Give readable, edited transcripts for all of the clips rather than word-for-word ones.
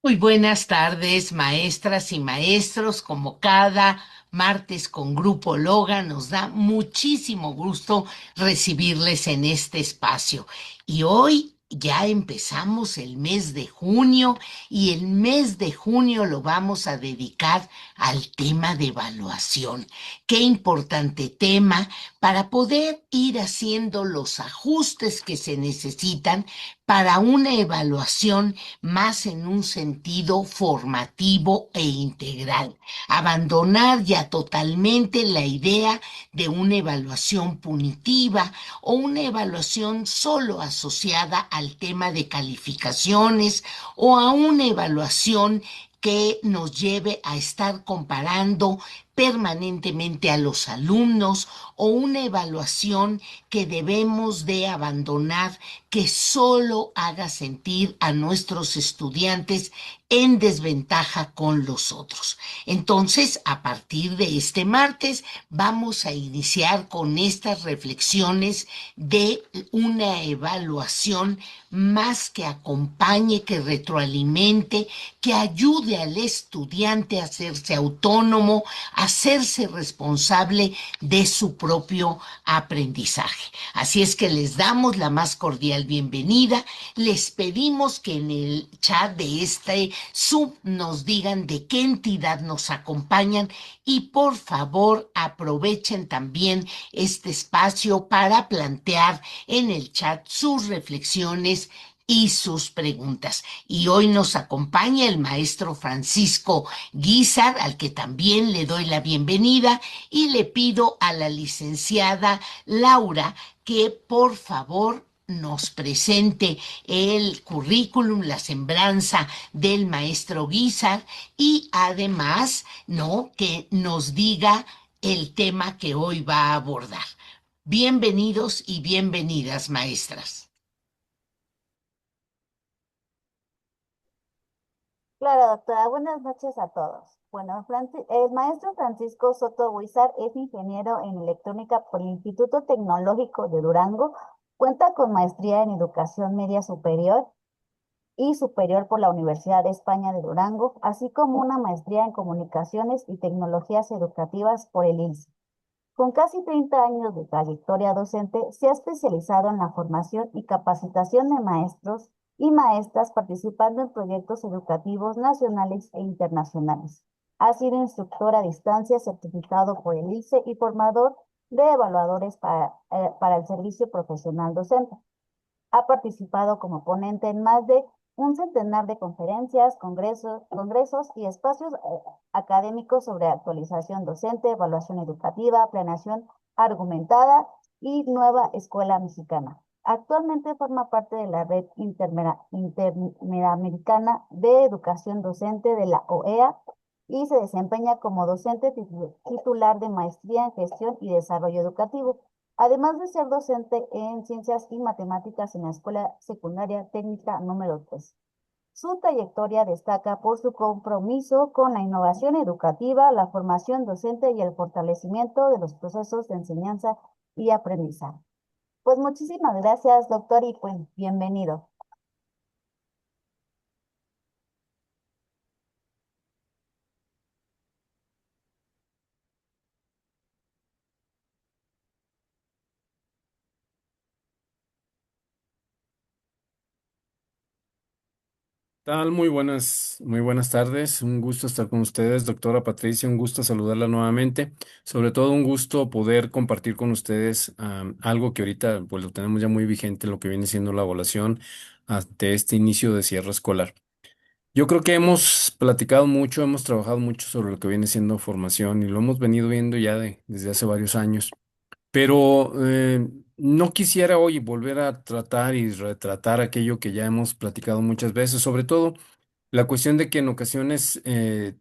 Muy buenas tardes, maestras y maestros. Como cada martes con Grupo Loga, nos da muchísimo gusto recibirles en este espacio. Y hoy ya empezamos el mes de junio y el mes de junio lo vamos a dedicar al tema de evaluación. Qué importante tema para poder ir haciendo los ajustes que se necesitan para una evaluación más en un sentido formativo e integral. Abandonar ya totalmente la idea de una evaluación punitiva o una evaluación solo asociada al tema de calificaciones o a una evaluación que nos lleve a estar comparando permanentemente a los alumnos o una evaluación que debemos de abandonar que solo haga sentir a nuestros estudiantes en desventaja con los otros. Entonces, a partir de este martes, vamos a iniciar con estas reflexiones de una evaluación más que acompañe, que retroalimente, que ayude al estudiante a hacerse autónomo, a hacerse responsable de su propio aprendizaje. Así es que les damos la más cordial bienvenida. Les pedimos que en el chat de este sub nos digan de qué entidad nos acompañan y por favor aprovechen también este espacio para plantear en el chat sus reflexiones y sus preguntas. Y hoy nos acompaña el maestro Francisco Guízar, al que también le doy la bienvenida, y le pido a la licenciada Laura que por favor nos presente el currículum, la semblanza del maestro Guízar y además, ¿no? Que nos diga el tema que hoy va a abordar. Bienvenidos y bienvenidas, maestras. Claro, doctora. Buenas noches a todos. Bueno, el maestro Francisco Soto Huizar es ingeniero en electrónica por el Instituto Tecnológico de Durango. Cuenta con maestría en educación media superior y superior por la Universidad de España de Durango, así como una maestría en comunicaciones y tecnologías educativas por el ILSE. Con casi 30 años de trayectoria docente, se ha especializado en la formación y capacitación de maestros y maestras participando en proyectos educativos nacionales e internacionales. Ha sido instructor a distancia certificado por el ICE y formador de evaluadores para el servicio profesional docente. Ha participado como ponente en más de un centenar de conferencias, congresos y espacios académicos sobre actualización docente, evaluación educativa, planeación argumentada y nueva escuela mexicana. Actualmente forma parte de la Red Interamericana de Educación Docente de la OEA y se desempeña como docente titular de maestría en gestión y desarrollo educativo, además de ser docente en ciencias y matemáticas en la Escuela Secundaria Técnica número 3. Su trayectoria destaca por su compromiso con la innovación educativa, la formación docente y el fortalecimiento de los procesos de enseñanza y aprendizaje. Pues muchísimas gracias, doctor, y pues bienvenido. Tal? Muy buenas tardes. Un gusto estar con ustedes, doctora Patricia. Un gusto saludarla nuevamente. Sobre todo un gusto poder compartir con ustedes algo que ahorita pues lo tenemos ya muy vigente, lo que viene siendo la evaluación ante este inicio de cierre escolar. Yo creo que hemos platicado mucho, hemos trabajado mucho sobre lo que viene siendo formación y lo hemos venido viendo ya desde hace varios años. Pero no quisiera hoy volver a tratar y retratar aquello que ya hemos platicado muchas veces, sobre todo la cuestión de que en ocasiones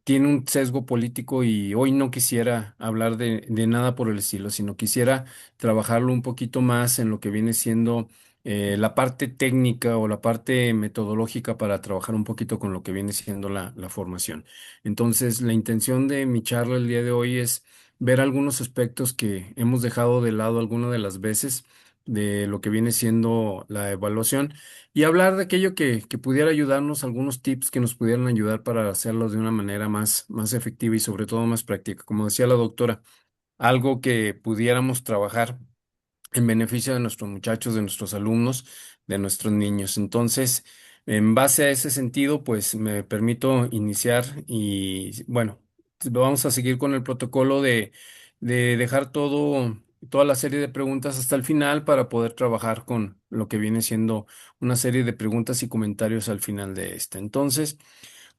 tiene un sesgo político y hoy no quisiera hablar de nada por el estilo, sino quisiera trabajarlo un poquito más en lo que viene siendo la parte técnica o la parte metodológica para trabajar un poquito con lo que viene siendo la formación. Entonces, la intención de mi charla el día de hoy es ver algunos aspectos que hemos dejado de lado algunas de las veces de lo que viene siendo la evaluación y hablar de aquello que pudiera ayudarnos, algunos tips que nos pudieran ayudar para hacerlo de una manera más efectiva y sobre todo más práctica. Como decía la doctora, algo que pudiéramos trabajar en beneficio de nuestros muchachos, de nuestros alumnos, de nuestros niños. Entonces, en base a ese sentido, pues me permito iniciar y bueno, vamos a seguir con el protocolo de dejar toda la serie de preguntas hasta el final para poder trabajar con lo que viene siendo una serie de preguntas y comentarios al final de esta. Entonces,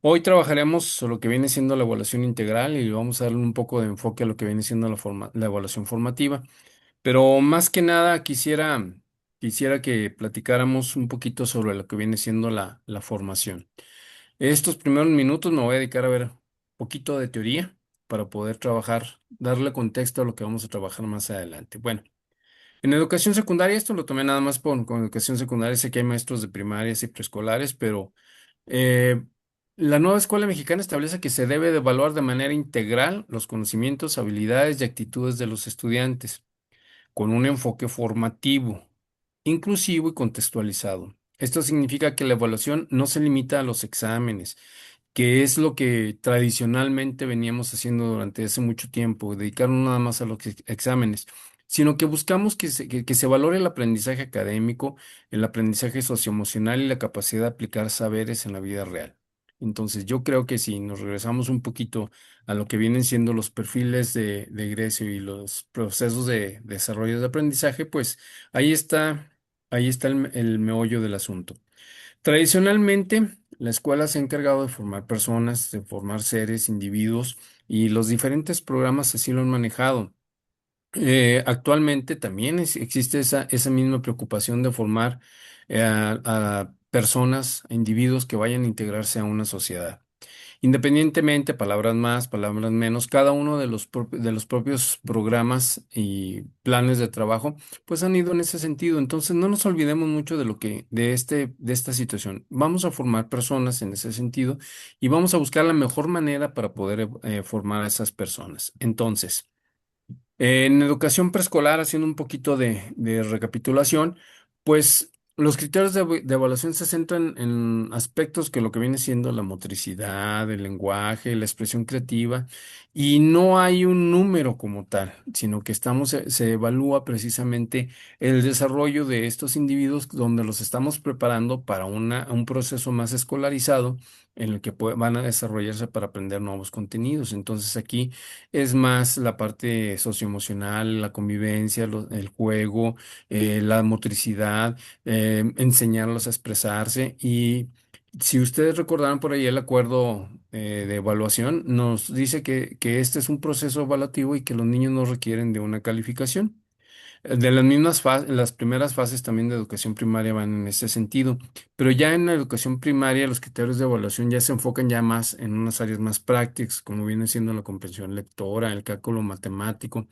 hoy trabajaremos lo que viene siendo la evaluación integral y vamos a darle un poco de enfoque a lo que viene siendo la evaluación formativa. Pero más que nada quisiera que platicáramos un poquito sobre lo que viene siendo la formación. Estos primeros minutos me voy a dedicar a ver un poquito de teoría para poder trabajar, darle contexto a lo que vamos a trabajar más adelante. Bueno, en educación secundaria, esto lo tomé nada más con educación secundaria, sé que hay maestros de primarias y preescolares, pero eh, la nueva escuela mexicana establece que se debe de evaluar de manera integral los conocimientos, habilidades y actitudes de los estudiantes con un enfoque formativo, inclusivo y contextualizado. Esto significa que la evaluación no se limita a los exámenes, que es lo que tradicionalmente veníamos haciendo durante hace mucho tiempo, dedicarnos nada más a los exámenes, sino que buscamos que se valore el aprendizaje académico, el aprendizaje socioemocional y la capacidad de aplicar saberes en la vida real. Entonces, yo creo que si nos regresamos un poquito a lo que vienen siendo los perfiles de egreso y los procesos de desarrollo de aprendizaje, pues ahí está, ahí está el meollo del asunto. Tradicionalmente, la escuela se ha encargado de formar personas, de formar seres, individuos, y los diferentes programas así lo han manejado. Actualmente también existe esa misma preocupación de formar a personas, a individuos que vayan a integrarse a una sociedad. Independientemente, palabras más, palabras menos, cada uno de los propios programas y planes de trabajo, pues han ido en ese sentido. Entonces, no nos olvidemos mucho de de esta situación. Vamos a formar personas en ese sentido y vamos a buscar la mejor manera para poder formar a esas personas. Entonces, en educación preescolar, haciendo un poquito de recapitulación, pues los criterios de evaluación se centran en aspectos que lo que viene siendo la motricidad, el lenguaje, la expresión creativa, y no hay un número como tal, sino que se evalúa precisamente el desarrollo de estos individuos donde los estamos preparando para un proceso más escolarizado en el que van a desarrollarse para aprender nuevos contenidos. Entonces aquí es más la parte socioemocional, la convivencia, el juego, la motricidad, enseñarlos a expresarse. Y si ustedes recordarán por ahí el acuerdo de evaluación, nos dice que este es un proceso evaluativo y que los niños no requieren de una calificación. De las mismas fases, las primeras fases también de educación primaria van en ese sentido, pero ya en la educación primaria los criterios de evaluación ya se enfocan ya más en unas áreas más prácticas, como viene siendo la comprensión lectora, el cálculo matemático,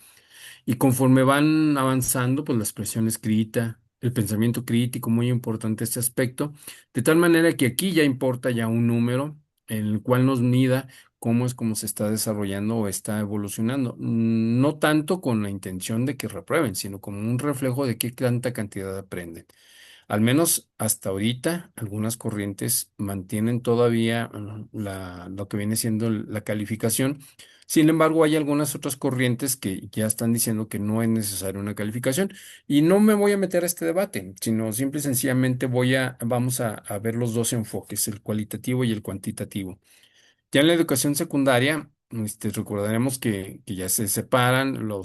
y conforme van avanzando, pues la expresión escrita, el pensamiento crítico, muy importante este aspecto, de tal manera que aquí ya importa ya un número en el cual nos mida cómo se está desarrollando o está evolucionando. No tanto con la intención de que reprueben, sino como un reflejo de qué tanta cantidad aprenden. Al menos hasta ahorita, algunas corrientes mantienen todavía lo que viene siendo la calificación. Sin embargo, hay algunas otras corrientes que ya están diciendo que no es necesaria una calificación. Y no me voy a meter a este debate, sino simple y sencillamente vamos a ver los dos enfoques, el cualitativo y el cuantitativo. Ya en la educación secundaria, recordaremos que ya se separan lo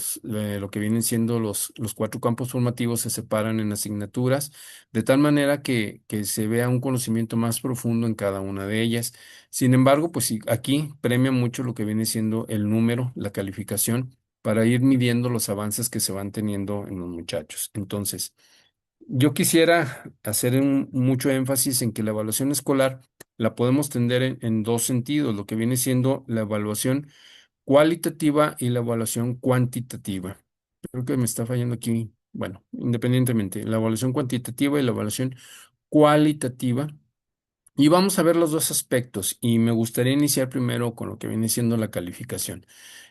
que vienen siendo los cuatro campos formativos, se separan en asignaturas, de tal manera que se vea un conocimiento más profundo en cada una de ellas. Sin embargo, pues sí, aquí premia mucho lo que viene siendo el número, la calificación, para ir midiendo los avances que se van teniendo en los muchachos. Entonces, yo quisiera hacer mucho énfasis en que la evaluación escolar la podemos tender en dos sentidos, lo que viene siendo la evaluación cualitativa y la evaluación cuantitativa. Creo que me está fallando aquí, bueno, independientemente, la evaluación cuantitativa y la evaluación cualitativa. Y vamos a ver los dos aspectos y me gustaría iniciar primero con lo que viene siendo la calificación,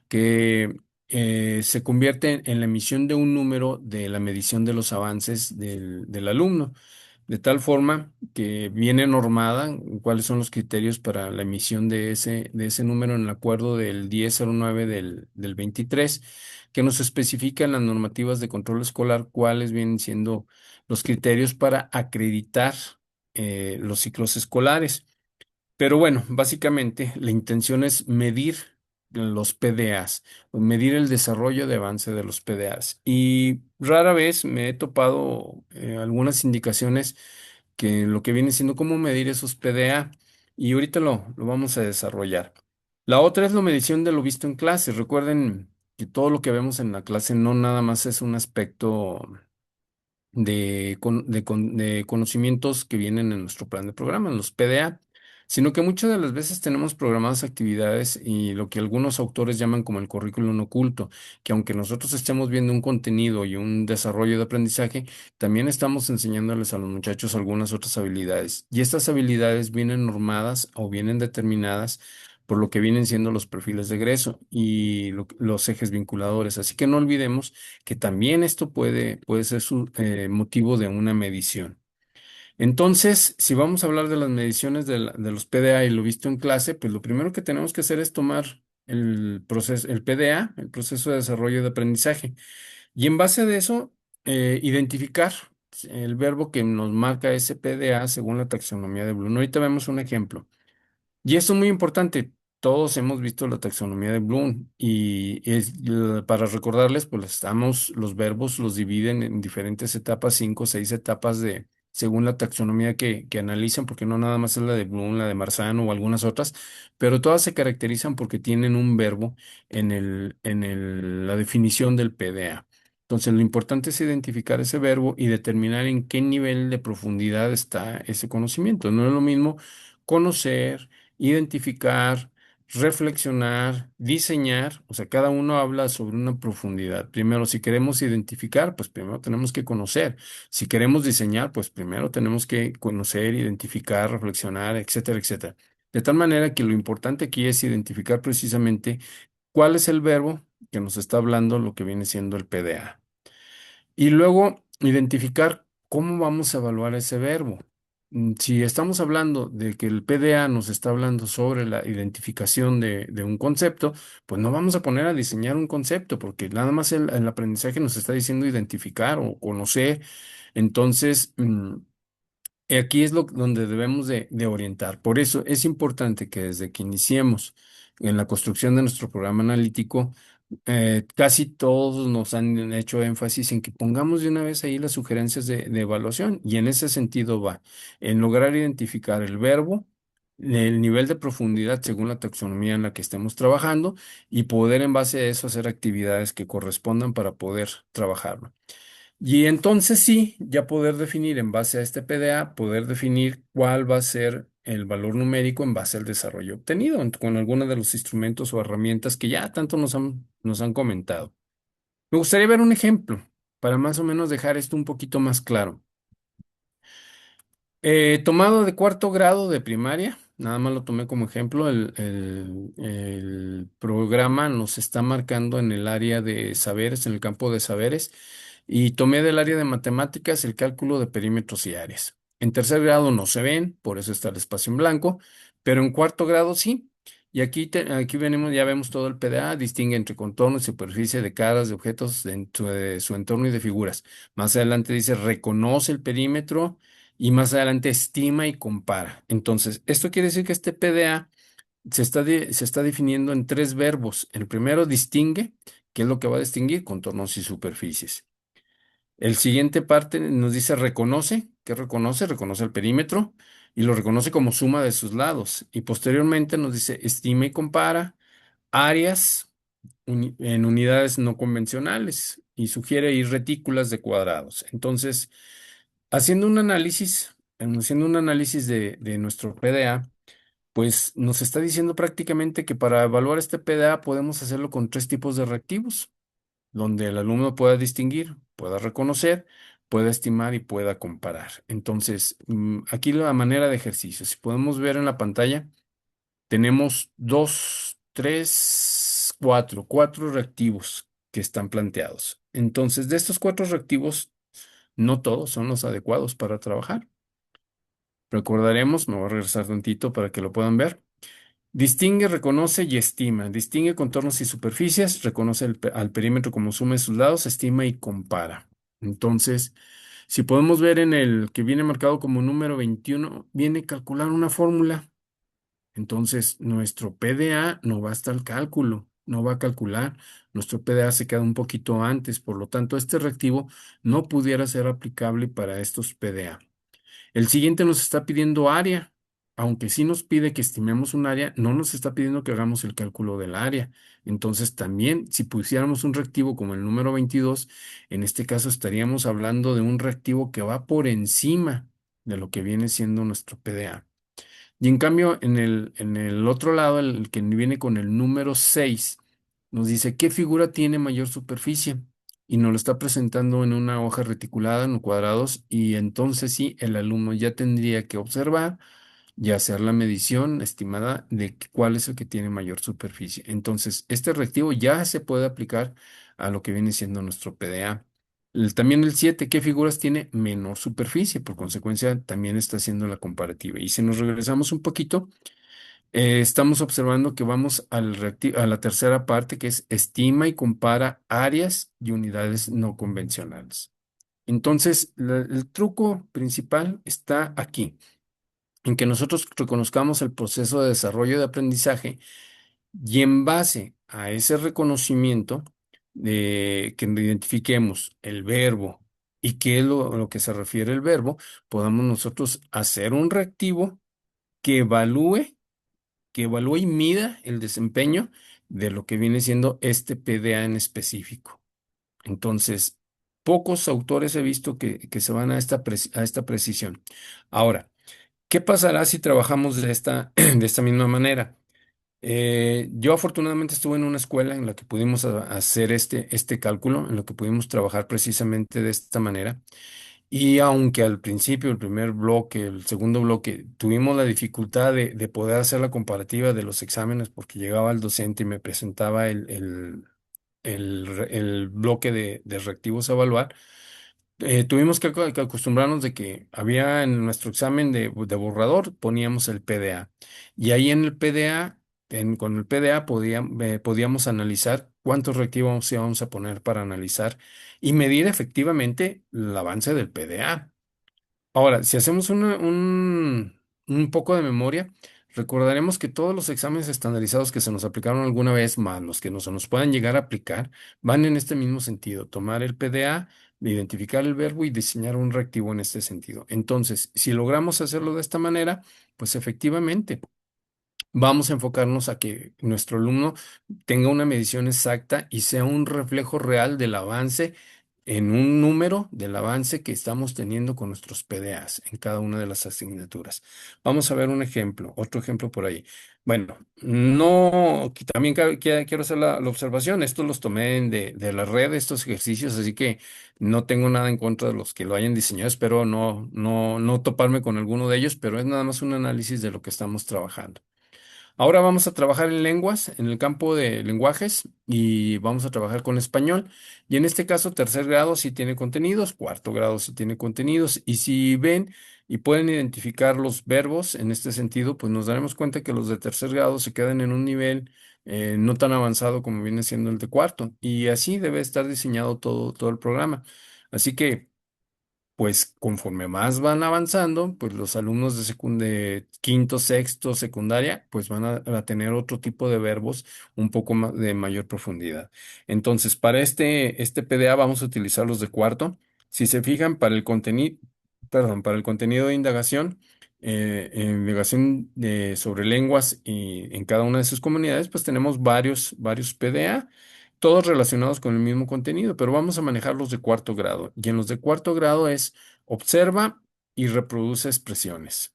que se convierte en la emisión de un número de la medición de los avances del alumno, de tal forma que viene normada cuáles son los criterios para la emisión de ese número en el acuerdo del 1009 del 23, que nos especifica en las normativas de control escolar cuáles vienen siendo los criterios para acreditar los ciclos escolares. Pero bueno, básicamente la intención es medir los PDAs, o medir el desarrollo de avance de los PDAs. Y rara vez me he topado algunas indicaciones que lo que viene siendo cómo medir esos PDA, y ahorita lo vamos a desarrollar. La otra es la medición de lo visto en clase. Recuerden que todo lo que vemos en la clase no nada más es un aspecto de conocimientos que vienen en nuestro plan de programa, en los PDA, sino que muchas de las veces tenemos programadas actividades y lo que algunos autores llaman como el currículum oculto, que aunque nosotros estemos viendo un contenido y un desarrollo de aprendizaje, también estamos enseñándoles a los muchachos algunas otras habilidades. Y estas habilidades vienen normadas o vienen determinadas por lo que vienen siendo los perfiles de egreso y los ejes vinculadores. Así que no olvidemos que también esto puede ser motivo de una medición. Entonces, si vamos a hablar de las mediciones de los PDA y lo visto en clase, pues lo primero que tenemos que hacer es tomar el proceso, el PDA, el proceso de desarrollo de aprendizaje, y en base de eso, identificar el verbo que nos marca ese PDA según la taxonomía de Bloom. Ahorita vemos un ejemplo. Y esto es muy importante. Todos hemos visto la taxonomía de Bloom y para recordarles, pues los verbos los dividen en diferentes etapas, 5 o 6 etapas según la taxonomía que analizan, porque no nada más es la de Bloom, la de Marzano o algunas otras, pero todas se caracterizan porque tienen un verbo la definición del PDA. Entonces, lo importante es identificar ese verbo y determinar en qué nivel de profundidad está ese conocimiento. No es lo mismo conocer, identificar, reflexionar, diseñar, o sea, cada uno habla sobre una profundidad. Primero, si queremos identificar, pues primero tenemos que conocer. Si queremos diseñar, pues primero tenemos que conocer, identificar, reflexionar, etcétera, etcétera. De tal manera que lo importante aquí es identificar precisamente cuál es el verbo que nos está hablando lo que viene siendo el PDA. Y luego identificar cómo vamos a evaluar ese verbo. Si estamos hablando de que el PDA nos está hablando sobre la identificación de un concepto, pues no vamos a poner a diseñar un concepto, porque nada más el aprendizaje nos está diciendo identificar o conocer. Entonces, aquí es donde debemos de orientar. Por eso es importante que desde que iniciemos en la construcción de nuestro programa analítico, casi todos nos han hecho énfasis en que pongamos de una vez ahí las sugerencias de evaluación, y en ese sentido va en lograr identificar el verbo, el nivel de profundidad según la taxonomía en la que estemos trabajando, y poder en base a eso hacer actividades que correspondan para poder trabajarlo. Y entonces sí, ya poder definir en base a este PDA, poder definir cuál va a ser el valor numérico en base al desarrollo obtenido con alguno de los instrumentos o herramientas que ya tanto nos han comentado. Me gustaría ver un ejemplo para más o menos dejar esto un poquito más claro. Tomado de cuarto grado de primaria, nada más lo tomé como ejemplo, el programa nos está marcando en el área de saberes, en el campo de saberes, y tomé del área de matemáticas el cálculo de perímetros y áreas. En tercer grado no se ven, por eso está el espacio en blanco, pero en cuarto grado sí. Y aquí venimos, ya vemos todo el PDA, distingue entre contorno y superficie de caras, de objetos dentro de su entorno y de figuras. Más adelante dice, reconoce el perímetro y más adelante estima y compara. Entonces, esto quiere decir que este PDA se está definiendo en tres verbos. El primero, distingue, que es lo que va a distinguir contornos y superficies. El siguiente parte nos dice reconoce, ¿qué reconoce? Reconoce el perímetro y lo reconoce como suma de sus lados. Y posteriormente nos dice estima y compara áreas en unidades no convencionales y sugiere ir retículas de cuadrados. Entonces, haciendo un análisis de nuestro PDA, pues nos está diciendo prácticamente que para evaluar este PDA podemos hacerlo con tres tipos de reactivos, donde el alumno pueda distinguir, pueda reconocer, pueda estimar y pueda comparar. Entonces, aquí la manera de ejercicio, si podemos ver en la pantalla, tenemos dos, tres, cuatro reactivos que están planteados. Entonces, de estos cuatro reactivos, no todos son los adecuados para trabajar. Recordaremos, me voy a regresar tantito para que lo puedan ver. Distingue, reconoce y estima. Distingue contornos y superficies, reconoce al perímetro como suma de sus lados, estima y compara. Entonces, si podemos ver en el que viene marcado como número 21, viene calcular una fórmula. Entonces, nuestro PDA no va hasta el cálculo, no va a calcular. Nuestro PDA se queda un poquito antes, por lo tanto, este reactivo no pudiera ser aplicable para estos PDA. El siguiente nos está pidiendo área. Aunque sí nos pide que estimemos un área, no nos está pidiendo que hagamos el cálculo del área. Entonces, también, si pusiéramos un reactivo como el número 22, en este caso estaríamos hablando de un reactivo que va por encima de lo que viene siendo nuestro PDA. Y en cambio, en el otro lado, el que viene con el número 6, nos dice qué figura tiene mayor superficie y nos lo está presentando en una hoja reticulada en cuadrados, y entonces sí, el alumno ya tendría que observar y hacer la medición estimada de cuál es el que tiene mayor superficie. Entonces, este reactivo ya se puede aplicar a lo que viene siendo nuestro PDA. También el 7, ¿qué figuras tiene menor superficie? Por consecuencia, también está haciendo la comparativa. Y si nos regresamos un poquito, estamos observando que vamos a la tercera parte, que es estima y compara áreas y unidades no convencionales. Entonces, el truco principal está aquí, en que nosotros reconozcamos el proceso de desarrollo de aprendizaje, y en base a ese reconocimiento, de que identifiquemos el verbo y qué es lo que se refiere el verbo, podamos nosotros hacer un reactivo que evalúe, que evalúe y mida el desempeño de lo que viene siendo este PDA en específico. Entonces, pocos autores he visto que se van a esta precisión. Ahora, ¿qué pasará si trabajamos de esta misma manera? Yo afortunadamente estuve en una escuela en la que pudimos hacer este cálculo, en lo que pudimos trabajar precisamente de esta manera. Y aunque al principio, el primer bloque, el segundo bloque, tuvimos la dificultad de poder hacer la comparativa de los exámenes, porque llegaba el docente y me presentaba el bloque de reactivos a evaluar. Tuvimos que acostumbrarnos de que había en nuestro examen de borrador, poníamos el PDA. Y ahí en el PDA, con el PDA podíamos analizar cuántos reactivos íbamos a poner para analizar y medir efectivamente el avance del PDA. Ahora, si hacemos un poco de memoria, recordaremos que todos los exámenes estandarizados que se nos aplicaron alguna vez, más los que no se nos puedan llegar a aplicar, van en este mismo sentido: tomar el PDA, identificar el verbo y diseñar un reactivo en este sentido. Entonces, si logramos hacerlo de esta manera, pues efectivamente vamos a enfocarnos a que nuestro alumno tenga una medición exacta y sea un reflejo real del avance, en un número del avance que estamos teniendo con nuestros PDAs en cada una de las asignaturas. Vamos a ver un ejemplo, otro ejemplo por ahí. Bueno, no, que también quiero hacer la observación. Estos los tomé de la red, estos ejercicios, así que no tengo nada en contra de los que lo hayan diseñado. Espero no toparme con alguno de ellos, pero es nada más un análisis de lo que estamos trabajando. Ahora vamos a trabajar en lenguas, en el campo de lenguajes, y vamos a trabajar con español. Y en este caso, tercer grado sí tiene contenidos, cuarto grado sí tiene contenidos. Y si ven y pueden identificar los verbos en este sentido, pues nos daremos cuenta que los de tercer grado se quedan en un nivel no tan avanzado como viene siendo el de cuarto. Y así debe estar diseñado todo el programa. Así que, pues conforme más van avanzando, pues los alumnos de quinto, sexto, secundaria, pues van a tener otro tipo de verbos un poco más de mayor profundidad. Entonces, para este PDA vamos a utilizar los de cuarto. Si se fijan, para el contenido, perdón, para el contenido de indagación, indagación sobre lenguas y en cada una de sus comunidades, pues tenemos varios PDA, todos relacionados con el mismo contenido, pero vamos a manejar los de cuarto grado. Y en los de cuarto grado es observa y reproduce expresiones.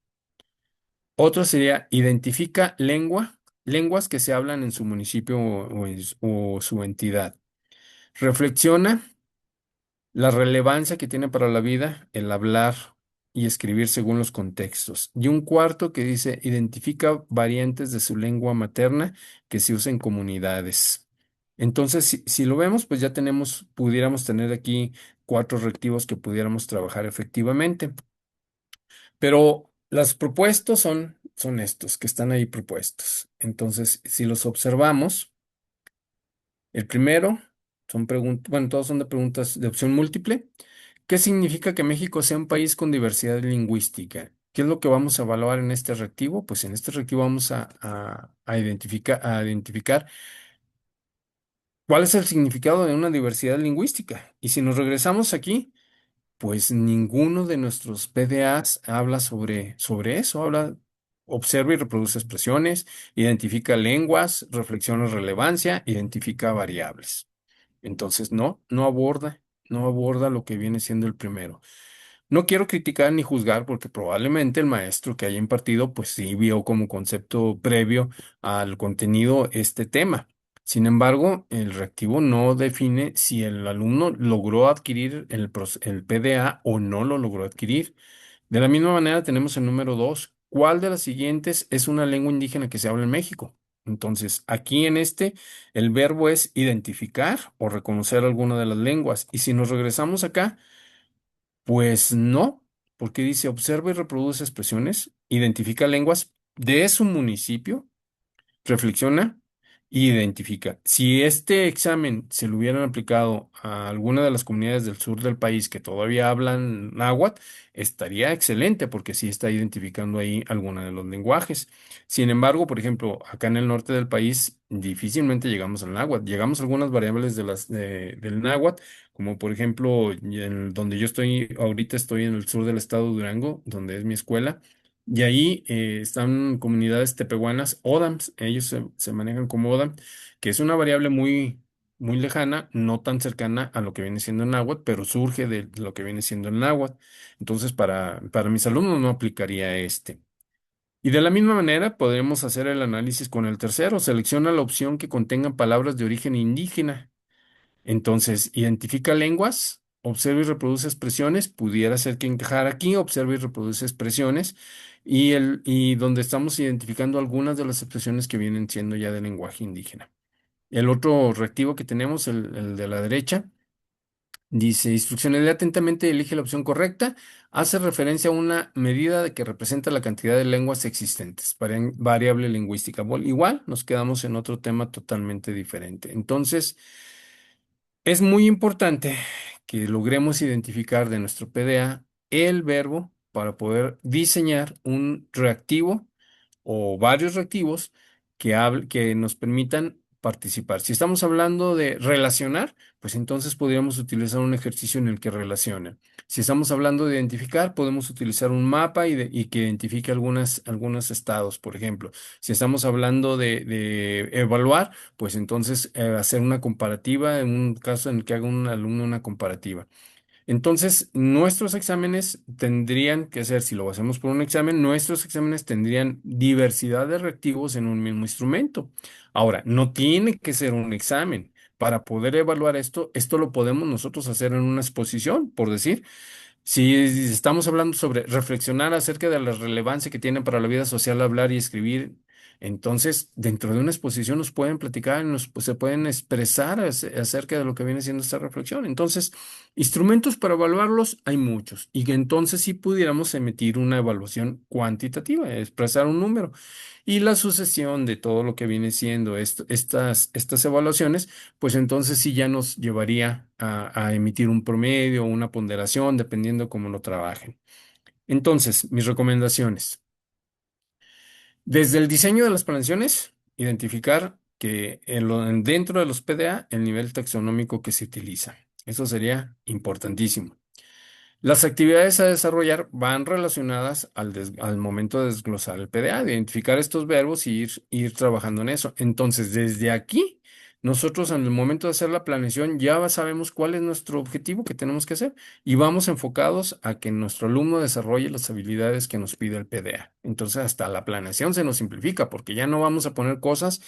Otro sería identifica lenguas que se hablan en su municipio o su entidad. Reflexiona la relevancia que tiene para la vida el hablar y escribir según los contextos. Y un cuarto que dice identifica variantes de su lengua materna que se usa en comunidades. Entonces, si lo vemos, pues ya pudiéramos tener aquí cuatro reactivos que pudiéramos trabajar efectivamente. Pero los propuestos son estos que están ahí propuestos. Entonces, si los observamos, el primero son preguntas, bueno, todos son de preguntas de opción múltiple. ¿Qué significa que México sea un país con diversidad lingüística? ¿Qué es lo que vamos a evaluar en este reactivo? Pues en este reactivo vamos a identificar cuál es el significado de una diversidad lingüística. Y si nos regresamos aquí, pues ninguno de nuestros PDAs habla sobre eso. Observa y reproduce expresiones, identifica lenguas, reflexiona relevancia, identifica variables. Entonces, no aborda lo que viene siendo el primero. No quiero criticar ni juzgar porque probablemente el maestro que haya impartido, pues sí vio como concepto previo al contenido este tema. Sin embargo, el reactivo no define si el alumno logró adquirir el PDA o no lo logró adquirir. De la misma manera, tenemos el número dos. ¿Cuál de las siguientes es una lengua indígena que se habla en México? Entonces, aquí en el verbo es identificar o reconocer alguna de las lenguas. Y si nos regresamos acá, pues no, porque dice observa y reproduce expresiones, identifica lenguas de su municipio, reflexiona y identifica. Si este examen se lo hubieran aplicado a alguna de las comunidades del sur del país que todavía hablan náhuatl, estaría excelente porque sí está identificando ahí alguno de los lenguajes. Sin embargo, por ejemplo, acá en el norte del país difícilmente llegamos al náhuatl. Llegamos a algunas variables del náhuatl, como por ejemplo, donde yo estoy, ahorita estoy en el sur del estado de Durango, donde es mi escuela. Y ahí están comunidades tepehuanas, ODAMs, ellos se manejan como ODAM, que es una variable muy, muy lejana, no tan cercana a lo que viene siendo el náhuatl, pero surge de lo que viene siendo el náhuatl. Entonces, para mis alumnos no aplicaría este. Y de la misma manera, podremos hacer el análisis con el tercero. Selecciona la opción que contenga palabras de origen indígena. Entonces, identifica lenguas, observa y reproduce expresiones, pudiera ser que encajar aquí, observa y reproduce expresiones, y donde estamos identificando algunas de las expresiones que vienen siendo ya del lenguaje indígena. El otro reactivo que tenemos, el de la derecha, dice instrucciones, lee atentamente y elige la opción correcta, hace referencia a una medida de que representa la cantidad de lenguas existentes, variable lingüística. Igual nos quedamos en otro tema totalmente diferente. Entonces, es muy importante que logremos identificar de nuestro PDA el verbo para poder diseñar un reactivo o varios reactivos que nos permitan participar. Si estamos hablando de relacionar, pues entonces podríamos utilizar un ejercicio en el que relacione. Si estamos hablando de identificar, podemos utilizar un mapa y que identifique algunos estados, por ejemplo. Si estamos hablando de evaluar, pues entonces hacer una comparativa, en un caso en el que haga un alumno una comparativa. Entonces, nuestros exámenes tendrían que ser, si lo hacemos por un examen, nuestros exámenes tendrían diversidad de reactivos en un mismo instrumento. Ahora, no tiene que ser un examen. Para poder evaluar esto lo podemos nosotros hacer en una exposición, por decir. Si estamos hablando sobre reflexionar acerca de la relevancia que tiene para la vida social hablar y escribir, entonces dentro de una exposición nos pueden platicar, pues, se pueden expresar acerca de lo que viene siendo esta reflexión. Entonces, instrumentos para evaluarlos hay muchos y que entonces sí pudiéramos emitir una evaluación cuantitativa, expresar un número. Y la sucesión de todo lo que viene siendo estas evaluaciones, pues entonces sí ya nos llevaría a emitir un promedio o una ponderación, dependiendo cómo lo trabajen. Entonces, mis recomendaciones. Desde el diseño de las planeaciones, identificar que dentro de los PDA, el nivel taxonómico que se utiliza. Eso sería importantísimo. Las actividades a desarrollar van relacionadas al momento de desglosar el PDA, de identificar estos verbos y ir trabajando en eso. Entonces, desde aquí, nosotros en el momento de hacer la planeación ya sabemos cuál es nuestro objetivo que tenemos que hacer y vamos enfocados a que nuestro alumno desarrolle las habilidades que nos pide el PDA. Entonces, hasta la planeación se nos simplifica porque ya no vamos a poner cosas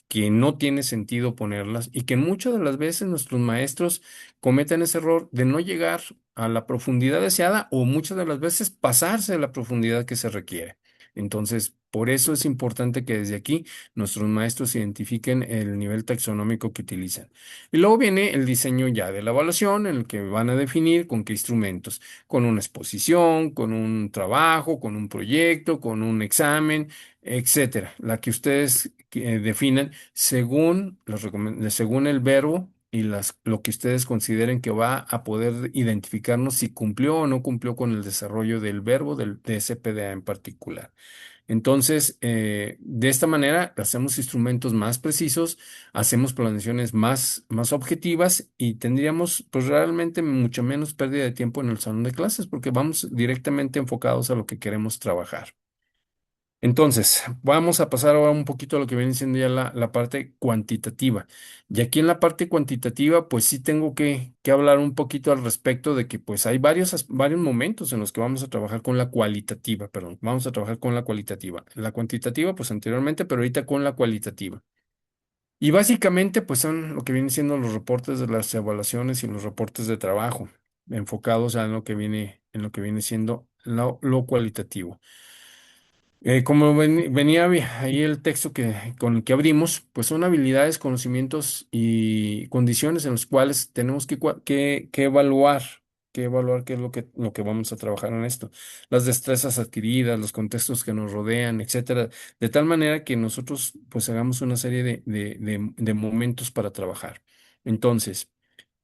que no tiene sentido ponerlas y que muchas de las veces nuestros maestros cometen ese error de no llegar a la profundidad deseada o muchas de las veces pasarse de la profundidad que se requiere. Entonces, por eso es importante que desde aquí nuestros maestros identifiquen el nivel taxonómico que utilizan. Y luego viene el diseño ya de la evaluación, en el que van a definir con qué instrumentos, con una exposición, con un trabajo, con un proyecto, con un examen, etcétera, la que ustedes definan según según el verbo y lo que ustedes consideren que va a poder identificarnos si cumplió o no cumplió con el desarrollo del verbo de ese PDA en particular. Entonces, de esta manera, hacemos instrumentos más precisos, hacemos planeaciones más objetivas y tendríamos pues realmente mucho menos pérdida de tiempo en el salón de clases porque vamos directamente enfocados a lo que queremos trabajar. Entonces, vamos a pasar ahora un poquito a lo que viene siendo ya la parte cuantitativa. Y aquí en la parte cuantitativa, pues sí tengo que hablar un poquito al respecto de que pues hay varios momentos en los que vamos a trabajar con la cualitativa, perdón, vamos a trabajar con la cualitativa. La cuantitativa, pues anteriormente, pero ahorita con la cualitativa. Y básicamente, pues son lo que vienen siendo los reportes de las evaluaciones y los reportes de trabajo, enfocados en en lo que viene siendo lo cualitativo. Como venía ahí el texto con el que abrimos, pues son habilidades, conocimientos y condiciones en las cuales tenemos que evaluar qué es lo que vamos a trabajar en esto. Las destrezas adquiridas, los contextos que nos rodean, etcétera, de tal manera que nosotros pues hagamos una serie de momentos para trabajar. Entonces,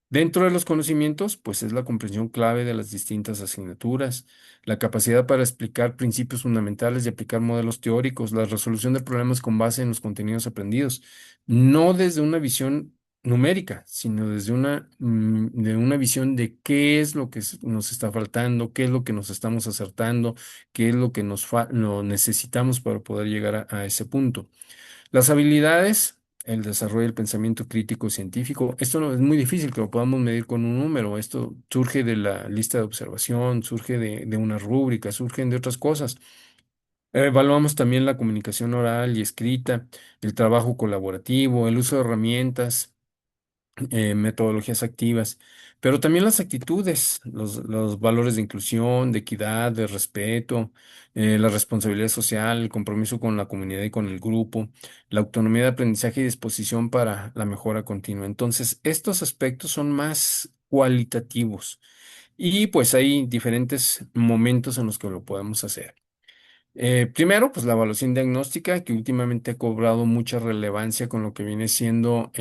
dentro de los conocimientos, pues es la comprensión clave de las distintas asignaturas, la capacidad para explicar principios fundamentales y aplicar modelos teóricos, la resolución de problemas con base en los contenidos aprendidos, no desde una visión numérica, sino desde de una visión de qué es lo que nos está faltando, qué es lo que nos estamos acertando, qué es lo que lo necesitamos para poder llegar a ese punto. Las habilidades, el desarrollo del pensamiento crítico científico, esto no es muy difícil que lo podamos medir con un número. Esto surge de la lista de observación, surge de una rúbrica, surgen de otras cosas. Evaluamos también la comunicación oral y escrita, el trabajo colaborativo, el uso de herramientas, metodologías activas, pero también las actitudes, los valores de inclusión, de equidad, de respeto, la responsabilidad social, el compromiso con la comunidad y con el grupo, la autonomía de aprendizaje y disposición para la mejora continua. Entonces, estos aspectos son más cualitativos y pues hay diferentes momentos en los que lo podemos hacer. Primero, pues la evaluación diagnóstica, que últimamente ha cobrado mucha relevancia con lo que viene siendo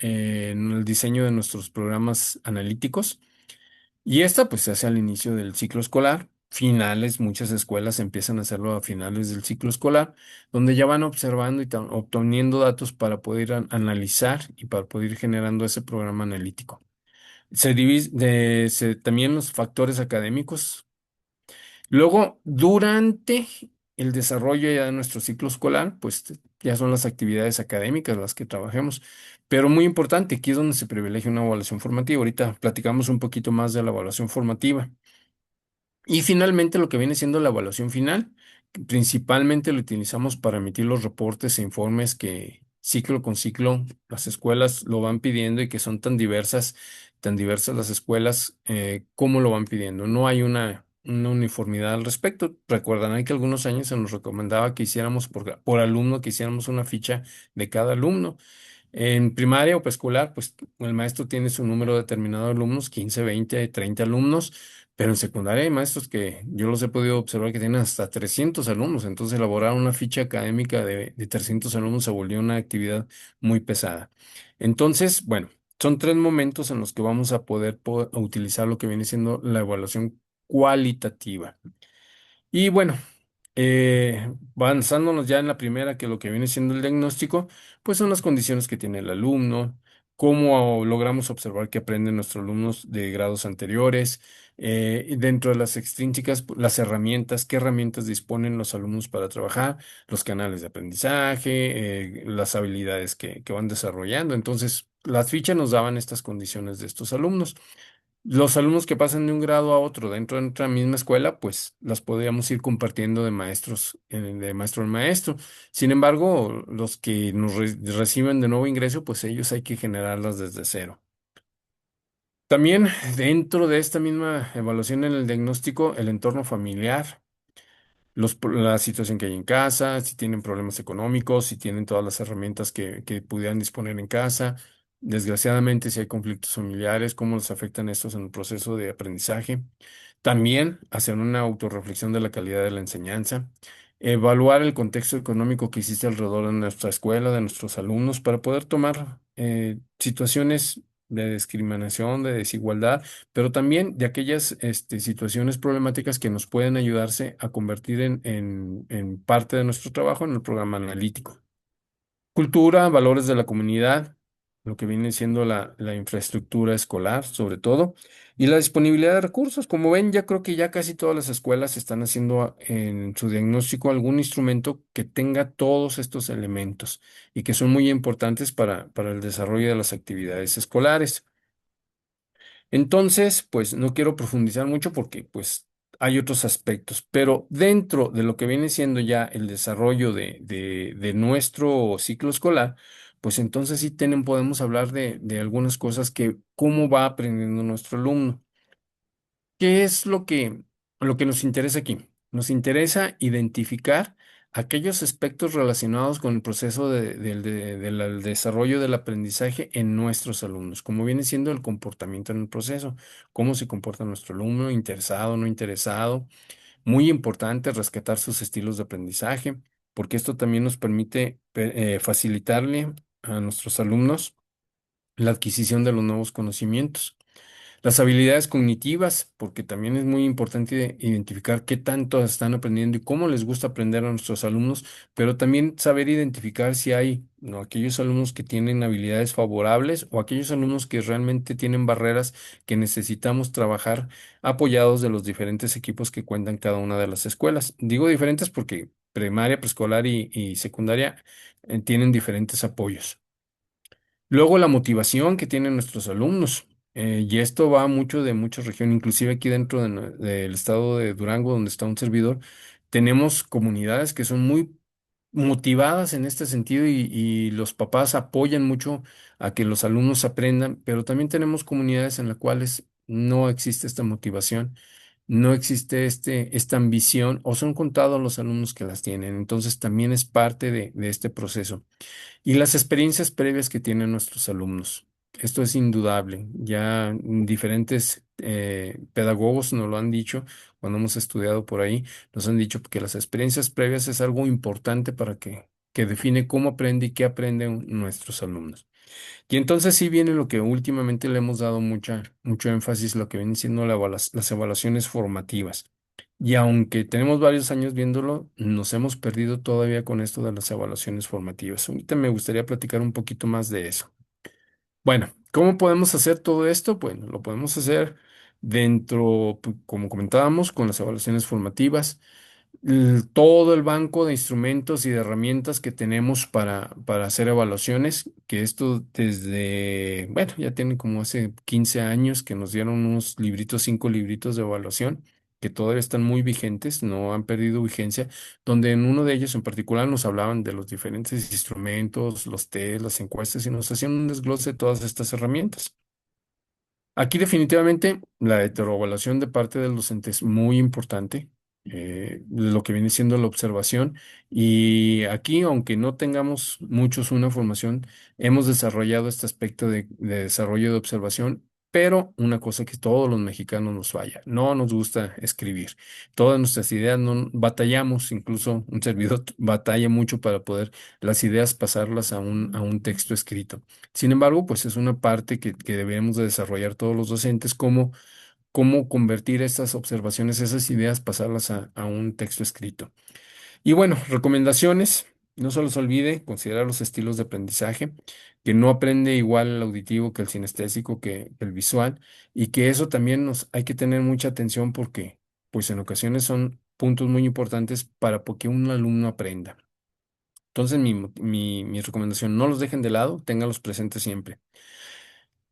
en el diseño de nuestros programas analíticos. Y esta, pues, se hace al inicio del ciclo escolar. Finales, muchas escuelas empiezan a hacerlo a finales del ciclo escolar, donde ya van observando y obteniendo datos para poder analizar y para poder ir generando ese programa analítico. También los factores académicos. Luego, durante el desarrollo ya de nuestro ciclo escolar, pues ya son las actividades académicas las que trabajemos. Pero muy importante, aquí es donde se privilegia una evaluación formativa. Ahorita platicamos un poquito más de la evaluación formativa. Y finalmente lo que viene siendo la evaluación final, que principalmente lo utilizamos para emitir los reportes e informes que ciclo con ciclo las escuelas lo van pidiendo y que son tan diversas las escuelas como lo van pidiendo. No hay una uniformidad al respecto. Recordarán que algunos años se nos recomendaba que hiciéramos por alumno, que hiciéramos una ficha de cada alumno. En primaria o preescolar, pues el maestro tiene su número determinado de alumnos, 15, 20, 30 alumnos, pero en secundaria hay maestros que yo los he podido observar que tienen hasta 300 alumnos, entonces elaborar una ficha académica de 300 alumnos se volvió una actividad muy pesada. Entonces, bueno, son tres momentos en los que vamos a poder utilizar lo que viene siendo la evaluación cualitativa. Y bueno, avanzándonos ya en la primera, que lo que viene siendo el diagnóstico, pues son las condiciones que tiene el alumno, cómo logramos observar que aprenden nuestros alumnos de grados anteriores, y dentro de las extrínsecas, pues, las herramientas, qué herramientas disponen los alumnos para trabajar, los canales de aprendizaje, las habilidades que van desarrollando. Entonces, las fichas nos daban estas condiciones de estos alumnos. Los alumnos que pasan de un grado a otro dentro de nuestra misma escuela, pues las podríamos ir compartiendo de maestros, de maestro en maestro. Sin embargo, los que nos reciben de nuevo ingreso, pues ellos hay que generarlas desde cero. También dentro de esta misma evaluación en el diagnóstico, el entorno familiar. la situación que hay en casa, si tienen problemas económicos, si tienen todas las herramientas que pudieran disponer en casa. Desgraciadamente, si hay conflictos familiares, cómo los afectan estos en el proceso de aprendizaje. También hacer una autorreflexión de la calidad de la enseñanza. Evaluar el contexto económico que existe alrededor de nuestra escuela, de nuestros alumnos, para poder tomar situaciones de discriminación, de desigualdad, pero también de aquellas situaciones problemáticas que nos pueden ayudarse a convertir en parte de nuestro trabajo en el programa analítico. Cultura, valores de la comunidad, lo que viene siendo la infraestructura escolar, sobre todo, y la disponibilidad de recursos. Como ven, ya creo que ya casi todas las escuelas están haciendo en su diagnóstico algún instrumento que tenga todos estos elementos y que son muy importantes para el desarrollo de las actividades escolares. Entonces, pues no quiero profundizar mucho porque pues hay otros aspectos, pero dentro de lo que viene siendo ya el desarrollo de nuestro ciclo escolar, pues entonces sí podemos hablar de algunas cosas que cómo va aprendiendo nuestro alumno. ¿Qué es lo que nos interesa aquí? Nos interesa identificar aquellos aspectos relacionados con el proceso del desarrollo del aprendizaje en nuestros alumnos, como viene siendo el comportamiento en el proceso, cómo se comporta nuestro alumno, interesado, no interesado. Muy importante rescatar sus estilos de aprendizaje, porque esto también nos permite facilitarle a nuestros alumnos la adquisición de los nuevos conocimientos. Las habilidades cognitivas, porque también es muy importante identificar qué tanto están aprendiendo y cómo les gusta aprender a nuestros alumnos, pero también saber identificar si hay, ¿no?, aquellos alumnos que tienen habilidades favorables o aquellos alumnos que realmente tienen barreras que necesitamos trabajar apoyados de los diferentes equipos que cuentan cada una de las escuelas. Digo diferentes porque primaria, preescolar y secundaria tienen diferentes apoyos. Luego la motivación que tienen nuestros alumnos. Y esto va mucho de muchas regiones, inclusive aquí dentro del estado de Durango, donde está un servidor, tenemos comunidades que son muy motivadas en este sentido y los papás apoyan mucho a que los alumnos aprendan, pero también tenemos comunidades en las cuales no existe esta motivación, no existe esta ambición o son contados los alumnos que las tienen. Entonces también es parte de este proceso. Y las experiencias previas que tienen nuestros alumnos. Esto es indudable. Ya diferentes pedagogos nos lo han dicho cuando hemos estudiado por ahí, nos han dicho que las experiencias previas es algo importante para que define cómo aprende y qué aprenden nuestros alumnos. Y entonces sí viene lo que últimamente le hemos dado mucho énfasis, lo que vienen siendo las evaluaciones formativas. Y aunque tenemos varios años viéndolo, nos hemos perdido todavía con esto de las evaluaciones formativas. Ahorita me gustaría platicar un poquito más de eso. Bueno, ¿cómo podemos hacer todo esto? Bueno, lo podemos hacer dentro, como comentábamos, con las evaluaciones formativas, todo el banco de instrumentos y de herramientas que tenemos para hacer evaluaciones, que esto desde, bueno, ya tiene como hace 15 años que nos dieron unos libritos, 5 libritos de evaluación, que todavía están muy vigentes, no han perdido vigencia, donde en uno de ellos en particular nos hablaban de los diferentes instrumentos, los test, las encuestas y nos hacían un desglose de todas estas herramientas. Aquí definitivamente la heteroevaluación de parte del docente es muy importante, lo que viene siendo la observación. Y aquí, aunque no tengamos muchos una formación, hemos desarrollado este aspecto de desarrollo de observación, pero una cosa que todos los mexicanos nos falla, no nos gusta escribir. Todas nuestras ideas no batallamos, incluso un servidor batalla mucho para poder las ideas pasarlas a un texto escrito. Sin embargo, pues es una parte que debemos de desarrollar todos los docentes, cómo convertir estas observaciones, esas ideas, pasarlas a un texto escrito. Y bueno, recomendaciones. No se los olvide considerar los estilos de aprendizaje, que no aprende igual el auditivo que el sinestésico, que el visual, y que eso también nos hay que tener mucha atención porque, pues en ocasiones son puntos muy importantes para que un alumno aprenda. Entonces, mi recomendación, no los dejen de lado, ténganlos presentes siempre.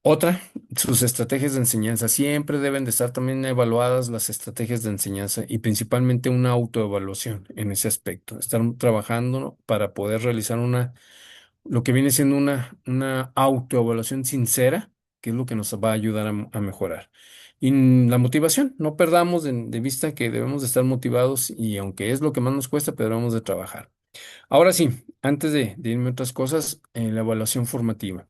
Otra, sus estrategias de enseñanza. Siempre deben de estar también evaluadas las estrategias de enseñanza y principalmente una autoevaluación en ese aspecto. Estar trabajando para poder realizar lo que viene siendo una autoevaluación sincera, que es lo que nos va a ayudar a mejorar. Y la motivación, no perdamos de vista que debemos de estar motivados y aunque es lo que más nos cuesta, pero debemos de trabajar. Ahora sí, antes de irme a otras cosas, en la evaluación formativa.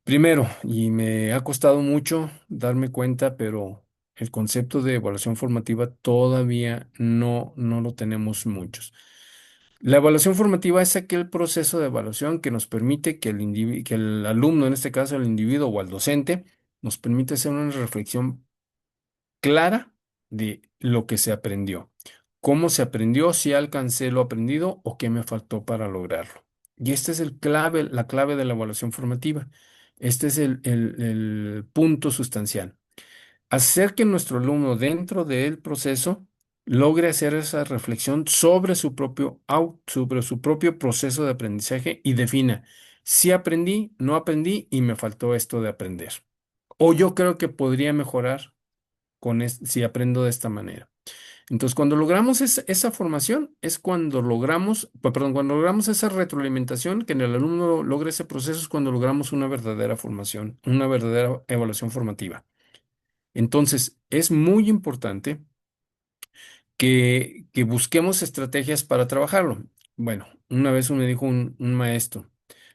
Primero, y me ha costado mucho darme cuenta, pero el concepto de evaluación formativa todavía no lo tenemos muchos. La evaluación formativa es aquel proceso de evaluación que nos permite que el alumno, en este caso el individuo o el docente, nos permite hacer una reflexión clara de lo que se aprendió, cómo se aprendió, si alcancé lo aprendido o qué me faltó para lograrlo. Y este es la clave de la evaluación formativa. Este es el punto sustancial. Hacer que nuestro alumno dentro del proceso logre hacer esa reflexión sobre su propio proceso de aprendizaje y defina si aprendí, no aprendí y me faltó esto de aprender. O yo creo que podría mejorar si aprendo de esta manera. Entonces, cuando logramos esa formación, es cuando logramos, perdón, cuando logramos esa retroalimentación, que en el alumno logre ese proceso, es cuando logramos una verdadera formación, una verdadera evaluación formativa. Entonces, es muy importante que busquemos estrategias para trabajarlo. Bueno, una vez me dijo un maestro,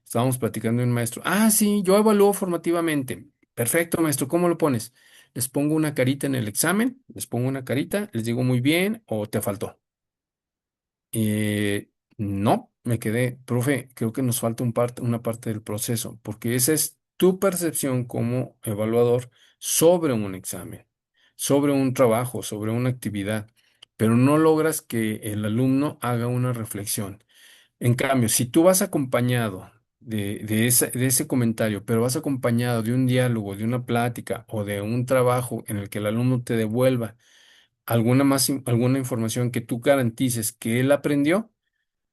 estábamos platicando de un maestro, sí, yo evalúo formativamente. Perfecto, maestro, ¿cómo lo pones? Les pongo una carita en el examen, les pongo una carita, les digo muy bien o te faltó. No, me quedé, profe, creo que nos falta una parte del proceso, porque esa es tu percepción como evaluador sobre un examen, sobre un trabajo, sobre una actividad, pero no logras que el alumno haga una reflexión. En cambio, si tú vas acompañado de ese comentario, pero vas acompañado de un diálogo, de una plática o de un trabajo en el que el alumno te devuelva alguna información que tú garantices que él aprendió,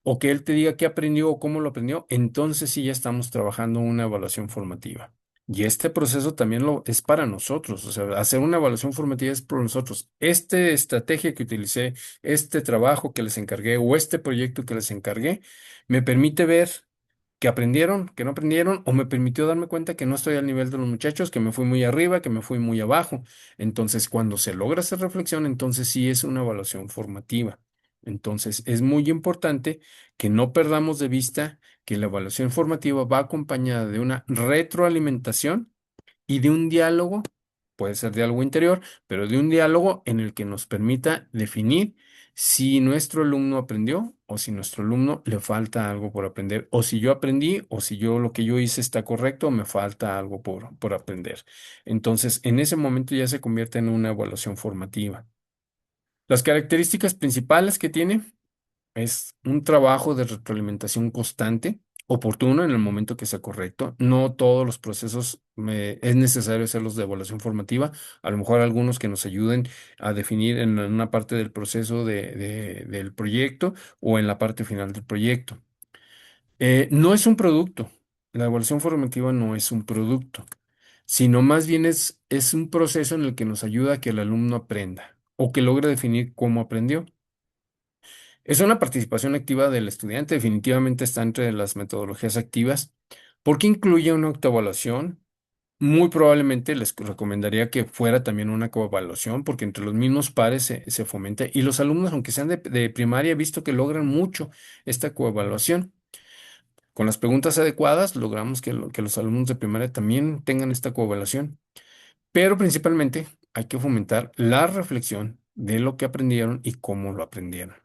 o que él te diga qué aprendió o cómo lo aprendió, entonces sí ya estamos trabajando una evaluación formativa. Y este proceso también lo es para nosotros, o sea, hacer una evaluación formativa es por nosotros. Esta estrategia que utilicé, este trabajo que les encargué o este proyecto que les encargué, me permite ver que aprendieron, que no aprendieron, o me permitió darme cuenta que no estoy al nivel de los muchachos, que me fui muy arriba, que me fui muy abajo. Entonces, cuando se logra esa reflexión, entonces sí es una evaluación formativa. Entonces, es muy importante que no perdamos de vista que la evaluación formativa va acompañada de una retroalimentación y de un diálogo, puede ser diálogo interior, pero de un diálogo en el que nos permita definir si nuestro alumno aprendió o si nuestro alumno le falta algo por aprender, o si yo aprendí o si yo lo que yo hice está correcto o me falta algo por aprender. Entonces, en ese momento ya se convierte en una evaluación formativa. Las características principales que tiene es un trabajo de retroalimentación constante, oportuno en el momento que sea correcto. No todos los procesos es necesario hacerlos de evaluación formativa. A lo mejor algunos que nos ayuden a definir en una parte del proceso del proyecto o en la parte final del proyecto. No es un producto. La evaluación formativa no es un producto, sino más bien es un proceso en el que nos ayuda a que el alumno aprenda o que logre definir cómo aprendió. Es una participación activa del estudiante, definitivamente está entre las metodologías activas, porque incluye una autoevaluación. Muy probablemente les recomendaría que fuera también una coevaluación, porque entre los mismos pares se fomenta y los alumnos, aunque sean de primaria, he visto que logran mucho esta coevaluación. Con las preguntas adecuadas, logramos que los alumnos de primaria también tengan esta coevaluación, pero principalmente hay que fomentar la reflexión de lo que aprendieron y cómo lo aprendieron.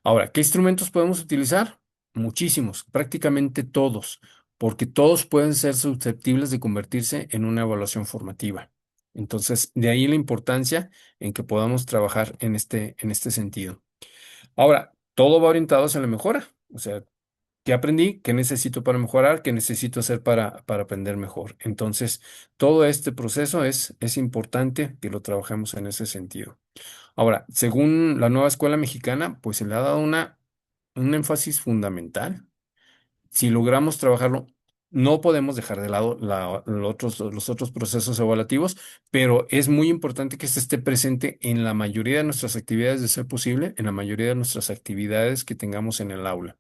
Ahora, ¿qué instrumentos podemos utilizar? Muchísimos, prácticamente todos, porque todos pueden ser susceptibles de convertirse en una evaluación formativa. Entonces, de ahí la importancia en que podamos trabajar en este sentido. Ahora, todo va orientado hacia la mejora. O sea, ¿qué aprendí? ¿Qué necesito para mejorar? ¿Qué necesito hacer para aprender mejor? Entonces, todo este proceso es importante que lo trabajemos en ese sentido. Ahora, según la nueva escuela mexicana, pues se le ha dado un énfasis fundamental. Si logramos trabajarlo, no podemos dejar de lado los otros procesos evaluativos, pero es muy importante que este esté presente en la mayoría de nuestras actividades de ser posible, en la mayoría de nuestras actividades que tengamos en el aula.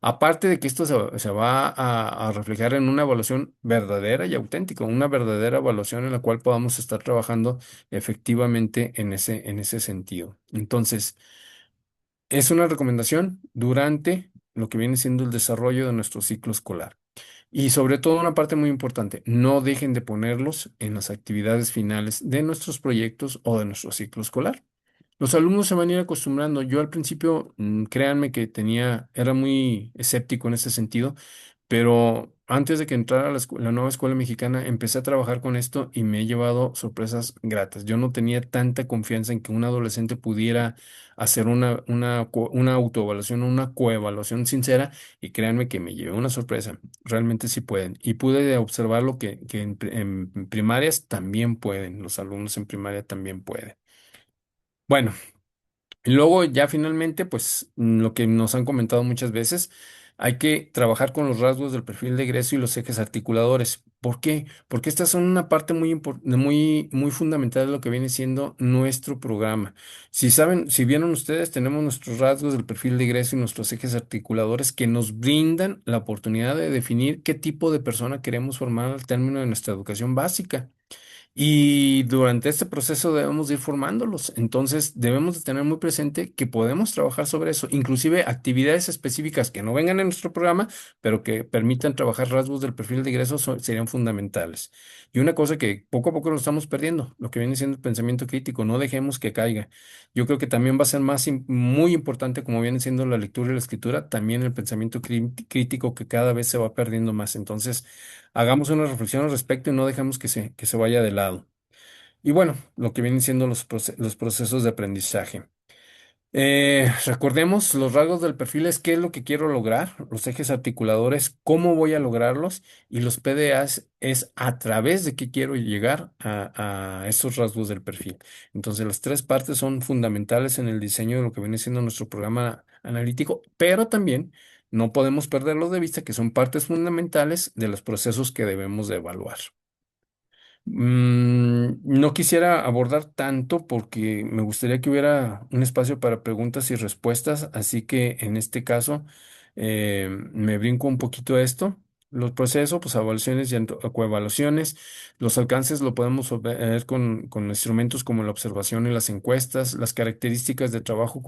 Aparte de que esto se va a reflejar en una evaluación verdadera y auténtica, una verdadera evaluación en la cual podamos estar trabajando efectivamente en ese sentido. Entonces, es una recomendación durante lo que viene siendo el desarrollo de nuestro ciclo escolar. Y sobre todo una parte muy importante, no dejen de ponerlos en las actividades finales de nuestros proyectos o de nuestro ciclo escolar. Los alumnos se van a ir acostumbrando. Yo al principio, créanme que era muy escéptico en ese sentido, pero antes de que entrara a la nueva escuela mexicana, empecé a trabajar con esto y me he llevado sorpresas gratas. Yo no tenía tanta confianza en que un adolescente pudiera hacer una autoevaluación, una coevaluación sincera, y créanme que me llevé una sorpresa. Realmente sí pueden. Y pude observar lo que en primarias también pueden, los alumnos en primaria también pueden. Bueno. Y luego ya finalmente, pues lo que nos han comentado muchas veces, hay que trabajar con los rasgos del perfil de egreso y los ejes articuladores. ¿Por qué? Porque estas son una parte muy fundamental de lo que viene siendo nuestro programa. Si saben, si vieron ustedes, tenemos nuestros rasgos del perfil de egreso y nuestros ejes articuladores que nos brindan la oportunidad de definir qué tipo de persona queremos formar al término de nuestra educación básica. Y durante este proceso debemos de ir formándolos. Entonces debemos de tener muy presente que podemos trabajar sobre eso, inclusive actividades específicas que no vengan en nuestro programa, pero que permitan trabajar rasgos del perfil de ingresos serían fundamentales. Y una cosa que poco a poco lo estamos perdiendo, lo que viene siendo el pensamiento crítico, no dejemos que caiga. Yo creo que también va a ser muy importante, como viene siendo la lectura y la escritura, también el pensamiento crítico que cada vez se va perdiendo más. Entonces, hagamos una reflexión al respecto y no dejemos que se vaya de lado. Y bueno, lo que vienen siendo los procesos de aprendizaje. Recordemos los rasgos del perfil es qué es lo que quiero lograr, los ejes articuladores, cómo voy a lograrlos, y los PDAs es a través de qué quiero llegar a esos rasgos del perfil. Entonces, las tres partes son fundamentales en el diseño de lo que viene siendo nuestro programa analítico, pero también no podemos perderlo de vista que son partes fundamentales de los procesos que debemos de evaluar. No quisiera abordar tanto porque me gustaría que hubiera un espacio para preguntas y respuestas, así que en este caso me brinco un poquito a esto. Los procesos, pues evaluaciones y coevaluaciones, los alcances lo podemos ver con instrumentos como la observación y las encuestas, las características de trabajo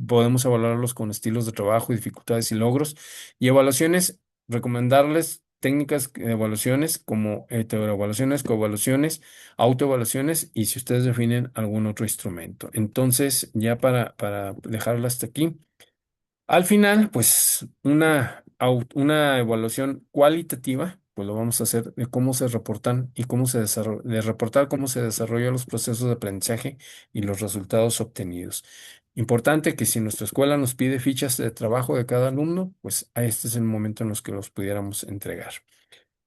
podemos evaluarlos con estilos de trabajo, dificultades y logros. Y evaluaciones, recomendarles técnicas de evaluaciones como heteroevaluaciones, coevaluaciones, autoevaluaciones y si ustedes definen algún otro instrumento. Entonces, ya para dejarlo hasta aquí. Al final, pues una evaluación cualitativa, pues lo vamos a hacer de cómo se reportan y cómo se desarrolla, de reportar cómo se desarrollan los procesos de aprendizaje y los resultados obtenidos. Importante que si nuestra escuela nos pide fichas de trabajo de cada alumno, pues a este es el momento en los que los pudiéramos entregar.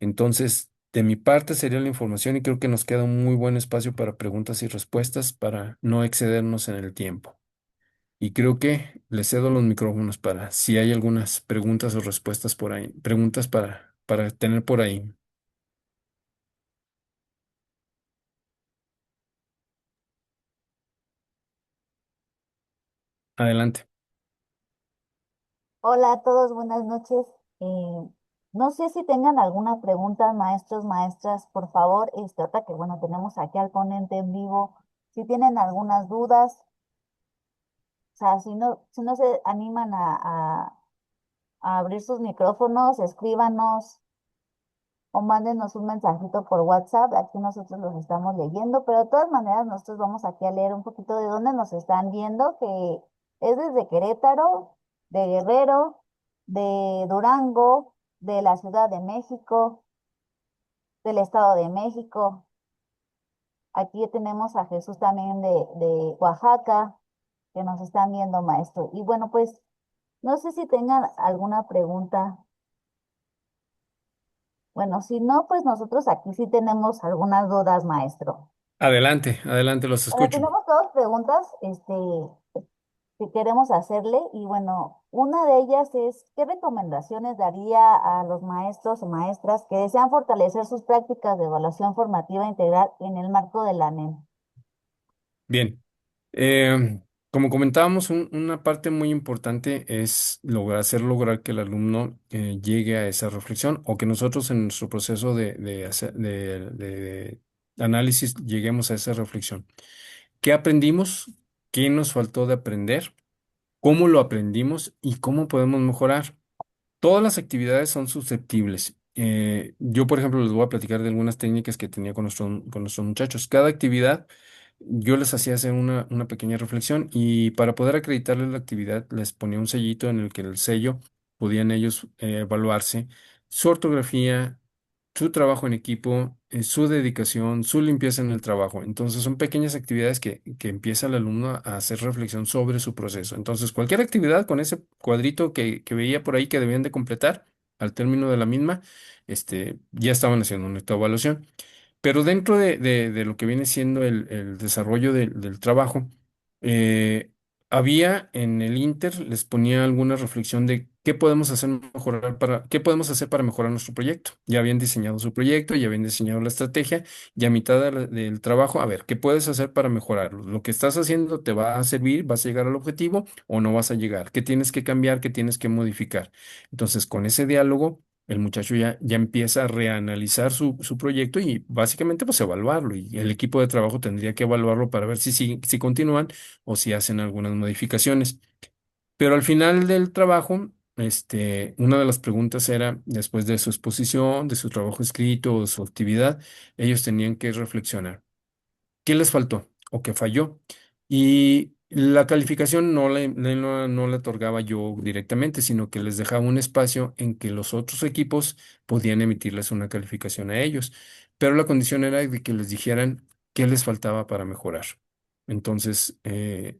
Entonces, de mi parte sería la información y creo que nos queda un muy buen espacio para preguntas y respuestas para no excedernos en el tiempo. Y creo que le cedo los micrófonos para si hay algunas preguntas o respuestas por ahí, preguntas para tener por ahí. Adelante. Hola a todos, buenas noches. Eh, no sé si tengan alguna pregunta, maestros, maestras, por favor, ahorita que bueno, tenemos aquí al ponente en vivo. Si tienen algunas dudas, o sea, si no se animan a abrir sus micrófonos, escríbanos o mándenos un mensajito por WhatsApp. Aquí nosotros los estamos leyendo, pero de todas maneras nosotros vamos aquí a leer un poquito de dónde nos están viendo, que es desde Querétaro, de Guerrero, de Durango, de la Ciudad de México, del Estado de México. Aquí tenemos a Jesús también de Oaxaca, que nos están viendo, maestro. Y bueno, pues no sé si tengan alguna pregunta. Bueno, si no, pues nosotros aquí sí tenemos algunas dudas, maestro. Adelante, adelante, los Bueno, escucho. tenemos dos preguntas, que queremos hacerle y bueno, una de ellas es, ¿qué recomendaciones daría a los maestros o maestras que desean fortalecer sus prácticas de evaluación formativa integral en el marco de la NEM? Bien. Como comentábamos, una parte muy importante es lograr que el alumno llegue a esa reflexión o que nosotros en nuestro proceso de análisis lleguemos a esa reflexión. ¿Qué aprendimos? ¿Qué nos faltó de aprender? ¿Cómo lo aprendimos? ¿Y cómo podemos mejorar? Todas las actividades son susceptibles. Yo, por ejemplo, les voy a platicar de algunas técnicas que tenía con nuestros muchachos. Cada actividad yo les hacía hacer una pequeña reflexión y para poder acreditarles la actividad les ponía un sellito en el que el sello podían ellos evaluarse su ortografía, su trabajo en equipo, su dedicación, su limpieza en el trabajo. Entonces son pequeñas actividades que empieza el alumno a hacer reflexión sobre su proceso. Entonces cualquier actividad con ese cuadrito que veía por ahí que debían de completar al término de la misma, ya estaban haciendo una evaluación. Pero dentro de lo que viene siendo el desarrollo del trabajo, eh, había en el Inter, les ponía alguna reflexión de qué podemos hacer para mejorar nuestro proyecto. Ya habían diseñado su proyecto, ya habían diseñado la estrategia, y a mitad del trabajo, a ver, ¿qué puedes hacer para mejorarlo? ¿Lo que estás haciendo te va a servir? ¿Vas a llegar al objetivo o no vas a llegar? ¿Qué tienes que cambiar? ¿Qué tienes que modificar? Entonces, con ese diálogo el muchacho ya empieza a reanalizar su proyecto y básicamente pues evaluarlo y el equipo de trabajo tendría que evaluarlo para ver si continúan o si hacen algunas modificaciones. Pero al final del trabajo, una de las preguntas era, después de su exposición, de su trabajo escrito o su actividad, ellos tenían que reflexionar qué les faltó o qué falló. Y la calificación no la otorgaba yo directamente, sino que les dejaba un espacio en que los otros equipos podían emitirles una calificación a ellos. Pero la condición era de que les dijeran qué les faltaba para mejorar. Entonces,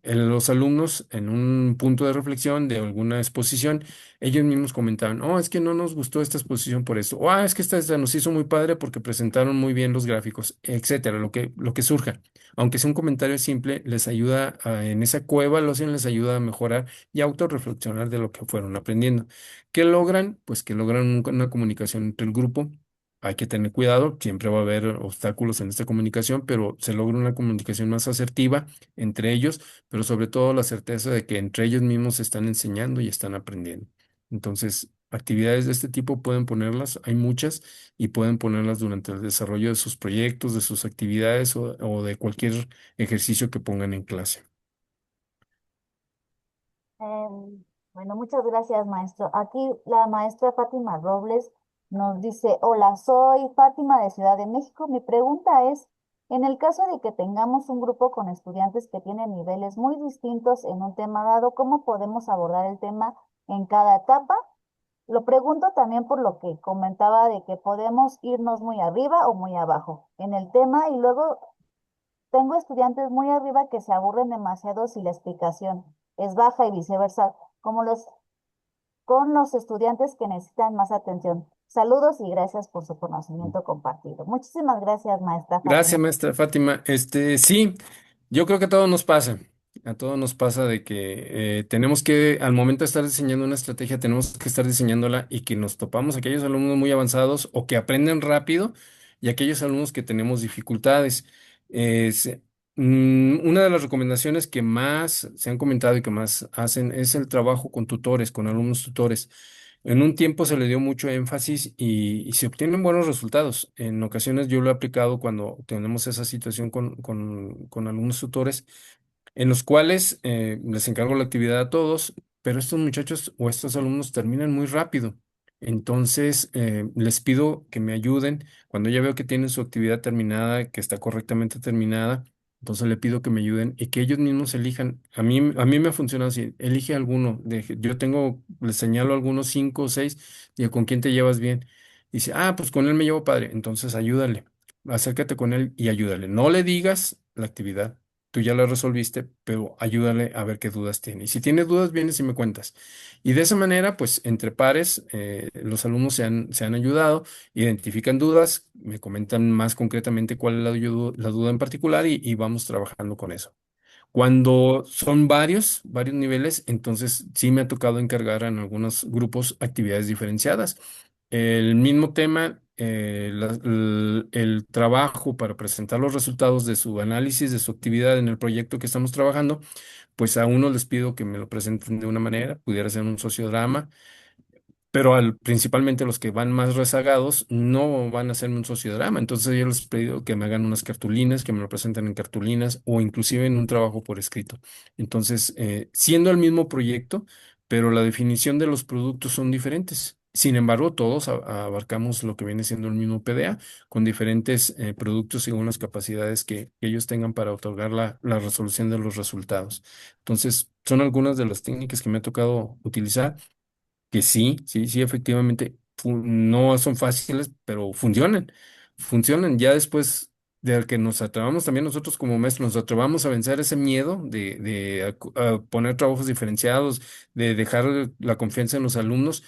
los alumnos, en un punto de reflexión de alguna exposición, ellos mismos comentaban, oh, es que no nos gustó esta exposición por esto, o es que esta nos hizo muy padre porque presentaron muy bien los gráficos, etcétera, lo que surja. Aunque sea un comentario simple, les ayuda en esa coevaluación, les ayuda a mejorar y autorreflexionar de lo que fueron aprendiendo. ¿Qué logran? Pues que logran una comunicación entre el grupo. Hay que tener cuidado, siempre va a haber obstáculos en esta comunicación, pero se logra una comunicación más asertiva entre ellos, pero sobre todo la certeza de que entre ellos mismos se están enseñando y están aprendiendo. Entonces, actividades de este tipo pueden ponerlas, hay muchas, y pueden ponerlas durante el desarrollo de sus proyectos, de sus actividades o de cualquier ejercicio que pongan en clase. Bueno, muchas gracias, maestro. Aquí la maestra Fátima Robles nos dice, hola, soy Fátima de Ciudad de México. Mi pregunta es, en el caso de que tengamos un grupo con estudiantes que tienen niveles muy distintos en un tema dado, ¿cómo podemos abordar el tema en cada etapa? Lo pregunto también por lo que comentaba de que podemos irnos muy arriba o muy abajo en el tema y luego tengo estudiantes muy arriba que se aburren demasiado si la explicación es baja y viceversa, como los con los estudiantes que necesitan más atención. Saludos y gracias por su conocimiento compartido. Muchísimas gracias, maestra Fátima. Gracias, maestra Fátima. Sí, yo creo que a todos nos pasa. A todos nos pasa de que tenemos que, al momento de estar diseñando una estrategia, tenemos que estar diseñándola y que nos topamos aquellos alumnos muy avanzados o que aprenden rápido y aquellos alumnos que tenemos dificultades. Es, una de las recomendaciones que más se han comentado y que más hacen es el trabajo con tutores, con alumnos tutores. En un tiempo se le dio mucho énfasis y se obtienen buenos resultados. En ocasiones yo lo he aplicado cuando tenemos esa situación con algunos tutores en los cuales les encargo la actividad a todos, pero estos muchachos o estos alumnos terminan muy rápido. Entonces, les pido que me ayuden. Cuando ya veo que tienen su actividad terminada, que está correctamente terminada, entonces le pido que me ayuden y que ellos mismos elijan. A mí me ha funcionado así. Elige alguno. Yo les señalo algunos 5 o 6, digo, ¿con quién te llevas bien? Dice, pues con él me llevo padre. Entonces ayúdale. Acércate con él y ayúdale. No le digas la actividad, tú ya la resolviste, pero ayúdale a ver qué dudas tiene. Y si tiene dudas, vienes y me cuentas. Y de esa manera, pues entre pares, los alumnos se han ayudado, identifican dudas, me comentan más concretamente cuál es la duda en particular y vamos trabajando con eso. Cuando son varios niveles, entonces sí me ha tocado encargar en algunos grupos actividades diferenciadas. El mismo tema, el trabajo para presentar los resultados de su análisis, de su actividad en el proyecto que estamos trabajando, pues a uno les pido que me lo presenten de una manera, pudiera ser un sociodrama, pero principalmente los que van más rezagados no van a hacerme un sociodrama. Entonces yo les pido que me hagan unas cartulinas, que me lo presenten en cartulinas o inclusive en un trabajo por escrito. Entonces, siendo el mismo proyecto, pero la definición de los productos son diferentes. Sin embargo, todos abarcamos lo que viene siendo el mismo PDA, con diferentes productos según las capacidades que ellos tengan para otorgar la resolución de los resultados. Entonces, son algunas de las técnicas que me ha tocado utilizar que sí, sí, sí, efectivamente, no son fáciles, pero funcionan, funcionan. Ya después de que nos atrevamos también nosotros como maestros, nos atrevamos a vencer ese miedo a poner trabajos diferenciados, de dejar la confianza en los alumnos,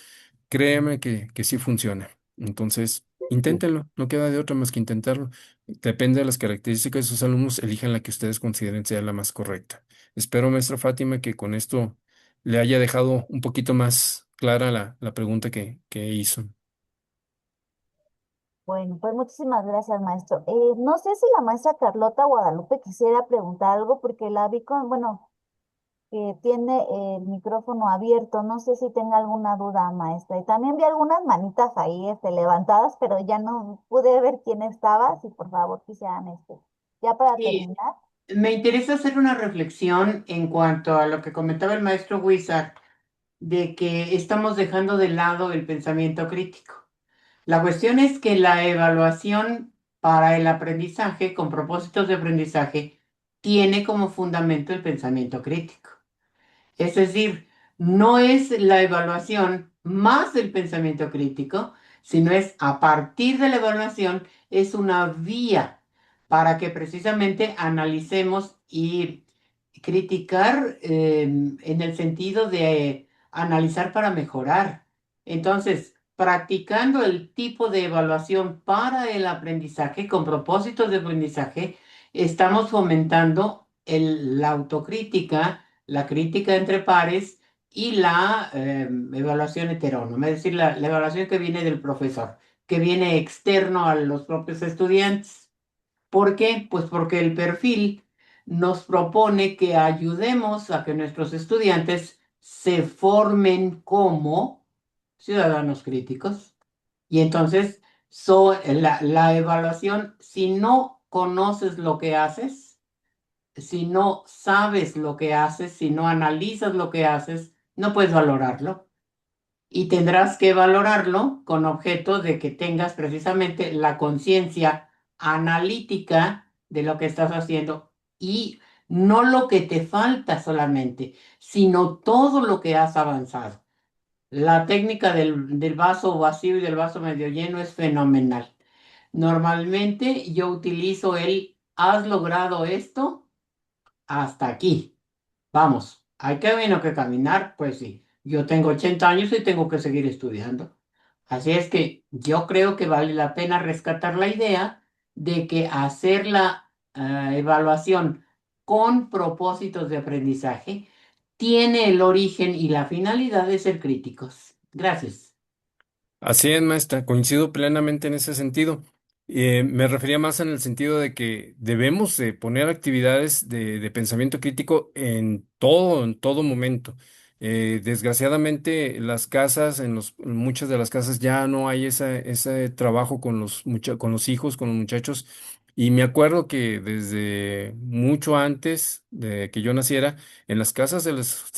créeme que sí funciona. Entonces, inténtenlo, no queda de otra más que intentarlo. Depende de las características de sus alumnos, elijan la que ustedes consideren sea la más correcta. Espero, maestra Fátima, que con esto le haya dejado un poquito más clara la pregunta que hizo. Bueno, pues muchísimas gracias, maestro. No sé si la maestra Carlota Guadalupe quisiera preguntar algo porque la vi con, bueno, que tiene el micrófono abierto. No sé si tenga alguna duda, maestra. Y también vi algunas manitas ahí, levantadas, pero ya no pude ver quién estaba. Si por favor quisieran, ya para Sí, terminar. me interesa hacer una reflexión en cuanto a lo que comentaba el maestro Wizard, de que estamos dejando de lado el pensamiento crítico. La cuestión es que la evaluación para el aprendizaje, con propósitos de aprendizaje, tiene como fundamento el pensamiento crítico. Es decir, no es la evaluación más del pensamiento crítico, sino es a partir de la evaluación, es una vía para que precisamente analicemos y criticar en el sentido de analizar para mejorar. Entonces, practicando el tipo de evaluación para el aprendizaje, con propósitos de aprendizaje, estamos fomentando la autocrítica, la crítica entre pares y la evaluación heterónoma, es decir, la evaluación que viene del profesor, que viene externo a los propios estudiantes. ¿Por qué? Pues porque el perfil nos propone que ayudemos a que nuestros estudiantes se formen como ciudadanos críticos. Y entonces, la evaluación, si no conoces lo que haces, si no sabes lo que haces, si no analizas lo que haces, no puedes valorarlo. Y tendrás que valorarlo con objeto de que tengas precisamente la conciencia analítica de lo que estás haciendo y no lo que te falta solamente, sino todo lo que has avanzado. La técnica del vaso vacío y del vaso medio lleno es fenomenal. Normalmente yo utilizo el ¿has logrado esto? Hasta aquí. Vamos, hay camino que caminar, pues sí. Yo tengo 80 años y tengo que seguir estudiando. Así es que yo creo que vale la pena rescatar la idea de que hacer la evaluación con propósitos de aprendizaje tiene el origen y la finalidad de ser críticos. Gracias. Así es, maestra, coincido plenamente en ese sentido. Me refería más en el sentido de que debemos de poner actividades de pensamiento crítico en todo momento. Desgraciadamente, las casas, en muchas de las casas ya no hay ese trabajo con con los hijos, con los muchachos. Y me acuerdo que desde mucho antes de que yo naciera, en las casas se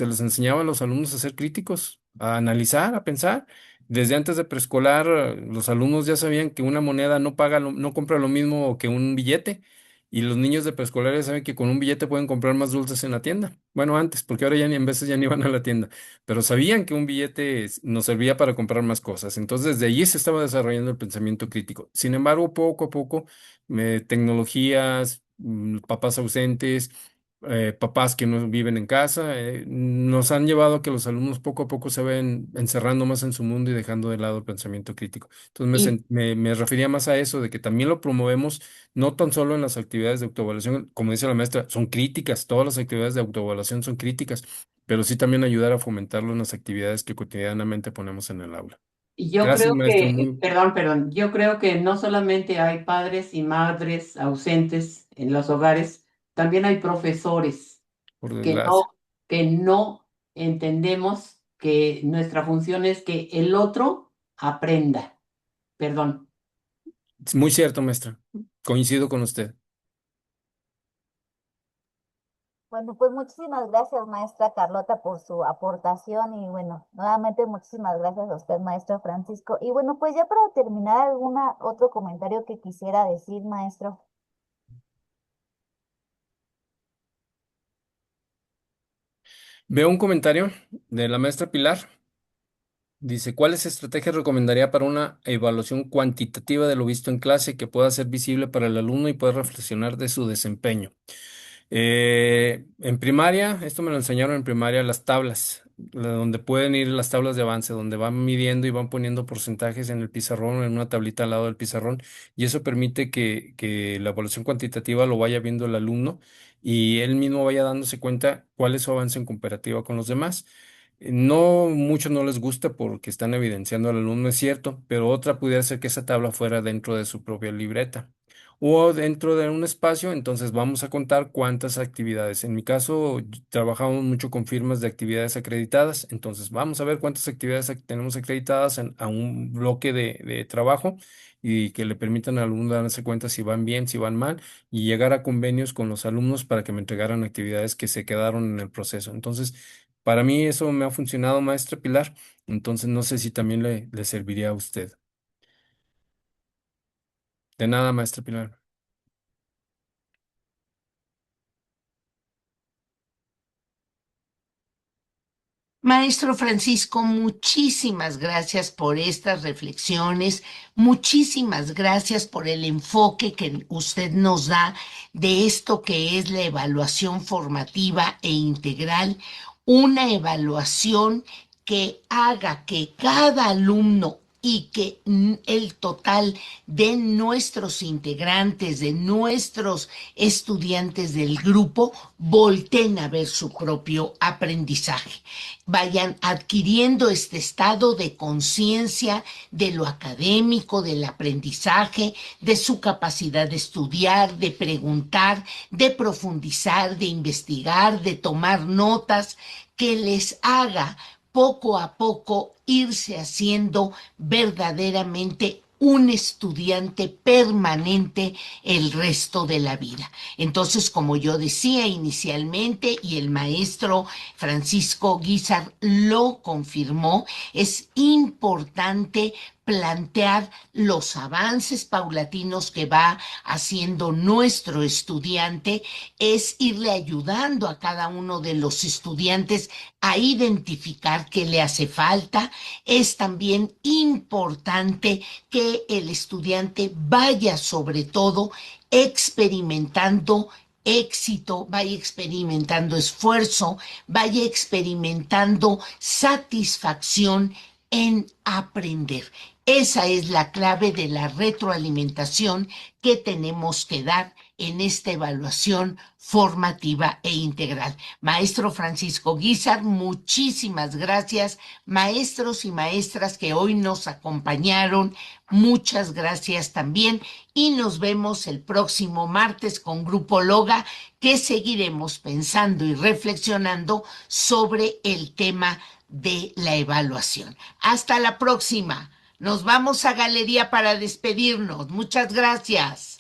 les enseñaba a los alumnos a ser críticos, a analizar, a pensar. Desde antes de preescolar, los alumnos ya sabían que una moneda no compra lo mismo que un billete. Y los niños de preescolar ya saben que con un billete pueden comprar más dulces en la tienda. Bueno, antes, porque ahora ya ni en veces ya ni van a la tienda. Pero sabían que un billete nos servía para comprar más cosas. Entonces, desde allí se estaba desarrollando el pensamiento crítico. Sin embargo, poco a poco, tecnologías, papás ausentes, papás que no viven en casa, nos han llevado a que los alumnos poco a poco se ven encerrando más en su mundo y dejando de lado el pensamiento crítico. Entonces Y me refería más a eso, de que también lo promovemos no tan solo en las actividades de autoevaluación, como dice la maestra, son críticas, todas las actividades de autoevaluación son críticas, pero sí también ayudar a fomentarlo en las actividades que cotidianamente ponemos en el aula. Y yo Gracias, creo maestro. que, perdón, yo creo que no solamente hay padres y madres ausentes en los hogares, también hay profesores Por que desgracia. que no entendemos que nuestra función es que el otro aprenda. Perdón. Es muy cierto, maestra. Coincido con usted. Bueno, pues muchísimas gracias, maestra Carlota, por su aportación y bueno, nuevamente muchísimas gracias a usted, maestro Francisco. Y bueno, pues ya para terminar, ¿alguna otro comentario que quisiera decir, maestro? Veo un comentario de la maestra Pilar. Dice, ¿cuáles estrategias recomendaría para una evaluación cuantitativa de lo visto en clase que pueda ser visible para el alumno y pueda reflexionar de su desempeño? En primaria, esto me lo enseñaron en primaria, las tablas, donde pueden ir las tablas de avance, donde van midiendo y van poniendo porcentajes en el pizarrón, en una tablita al lado del pizarrón, y eso permite que la evaluación cuantitativa lo vaya viendo el alumno y él mismo vaya dándose cuenta cuál es su avance en comparativa con los demás. No, muchos no les gusta porque están evidenciando al alumno, es cierto, pero otra pudiera ser que esa tabla fuera dentro de su propia libreta o dentro de un espacio, entonces vamos a contar cuántas actividades. En mi caso, trabajamos mucho con firmas de actividades acreditadas, entonces vamos a ver cuántas actividades tenemos acreditadas a un bloque de trabajo y que le permitan al alumno darse cuenta si van bien, si van mal y llegar a convenios con los alumnos para que me entregaran actividades que se quedaron en el proceso. Entonces, para mí eso me ha funcionado, maestra Pilar, entonces no sé si también le serviría a usted. De nada, maestra Pilar. Maestro Francisco, muchísimas gracias por estas reflexiones, muchísimas gracias por el enfoque que usted nos da de esto que es la evaluación formativa e integral, una evaluación que haga que cada alumno y que el total de nuestros integrantes, de nuestros estudiantes del grupo, volteen a ver su propio aprendizaje, vayan adquiriendo este estado de conciencia de lo académico, del aprendizaje, de su capacidad de estudiar, de preguntar, de profundizar, de investigar, de tomar notas, que les haga poco a poco irse haciendo verdaderamente un estudiante permanente el resto de la vida. Entonces, como yo decía inicialmente, y el maestro Francisco Guízar lo confirmó, es importante plantear los avances paulatinos que va haciendo nuestro estudiante, es irle ayudando a cada uno de los estudiantes a identificar qué le hace falta. Es también importante que el estudiante vaya sobre todo experimentando éxito, vaya experimentando esfuerzo, vaya experimentando satisfacción en aprender. Esa es la clave de la retroalimentación que tenemos que dar en esta evaluación formativa e integral. Maestro Francisco Guízar, muchísimas gracias. Maestros y maestras que hoy nos acompañaron, muchas gracias también. Y nos vemos el próximo martes con Grupo Loga, que seguiremos pensando y reflexionando sobre el tema de la evaluación. Hasta la próxima. Nos vamos a Galería para despedirnos. Muchas gracias.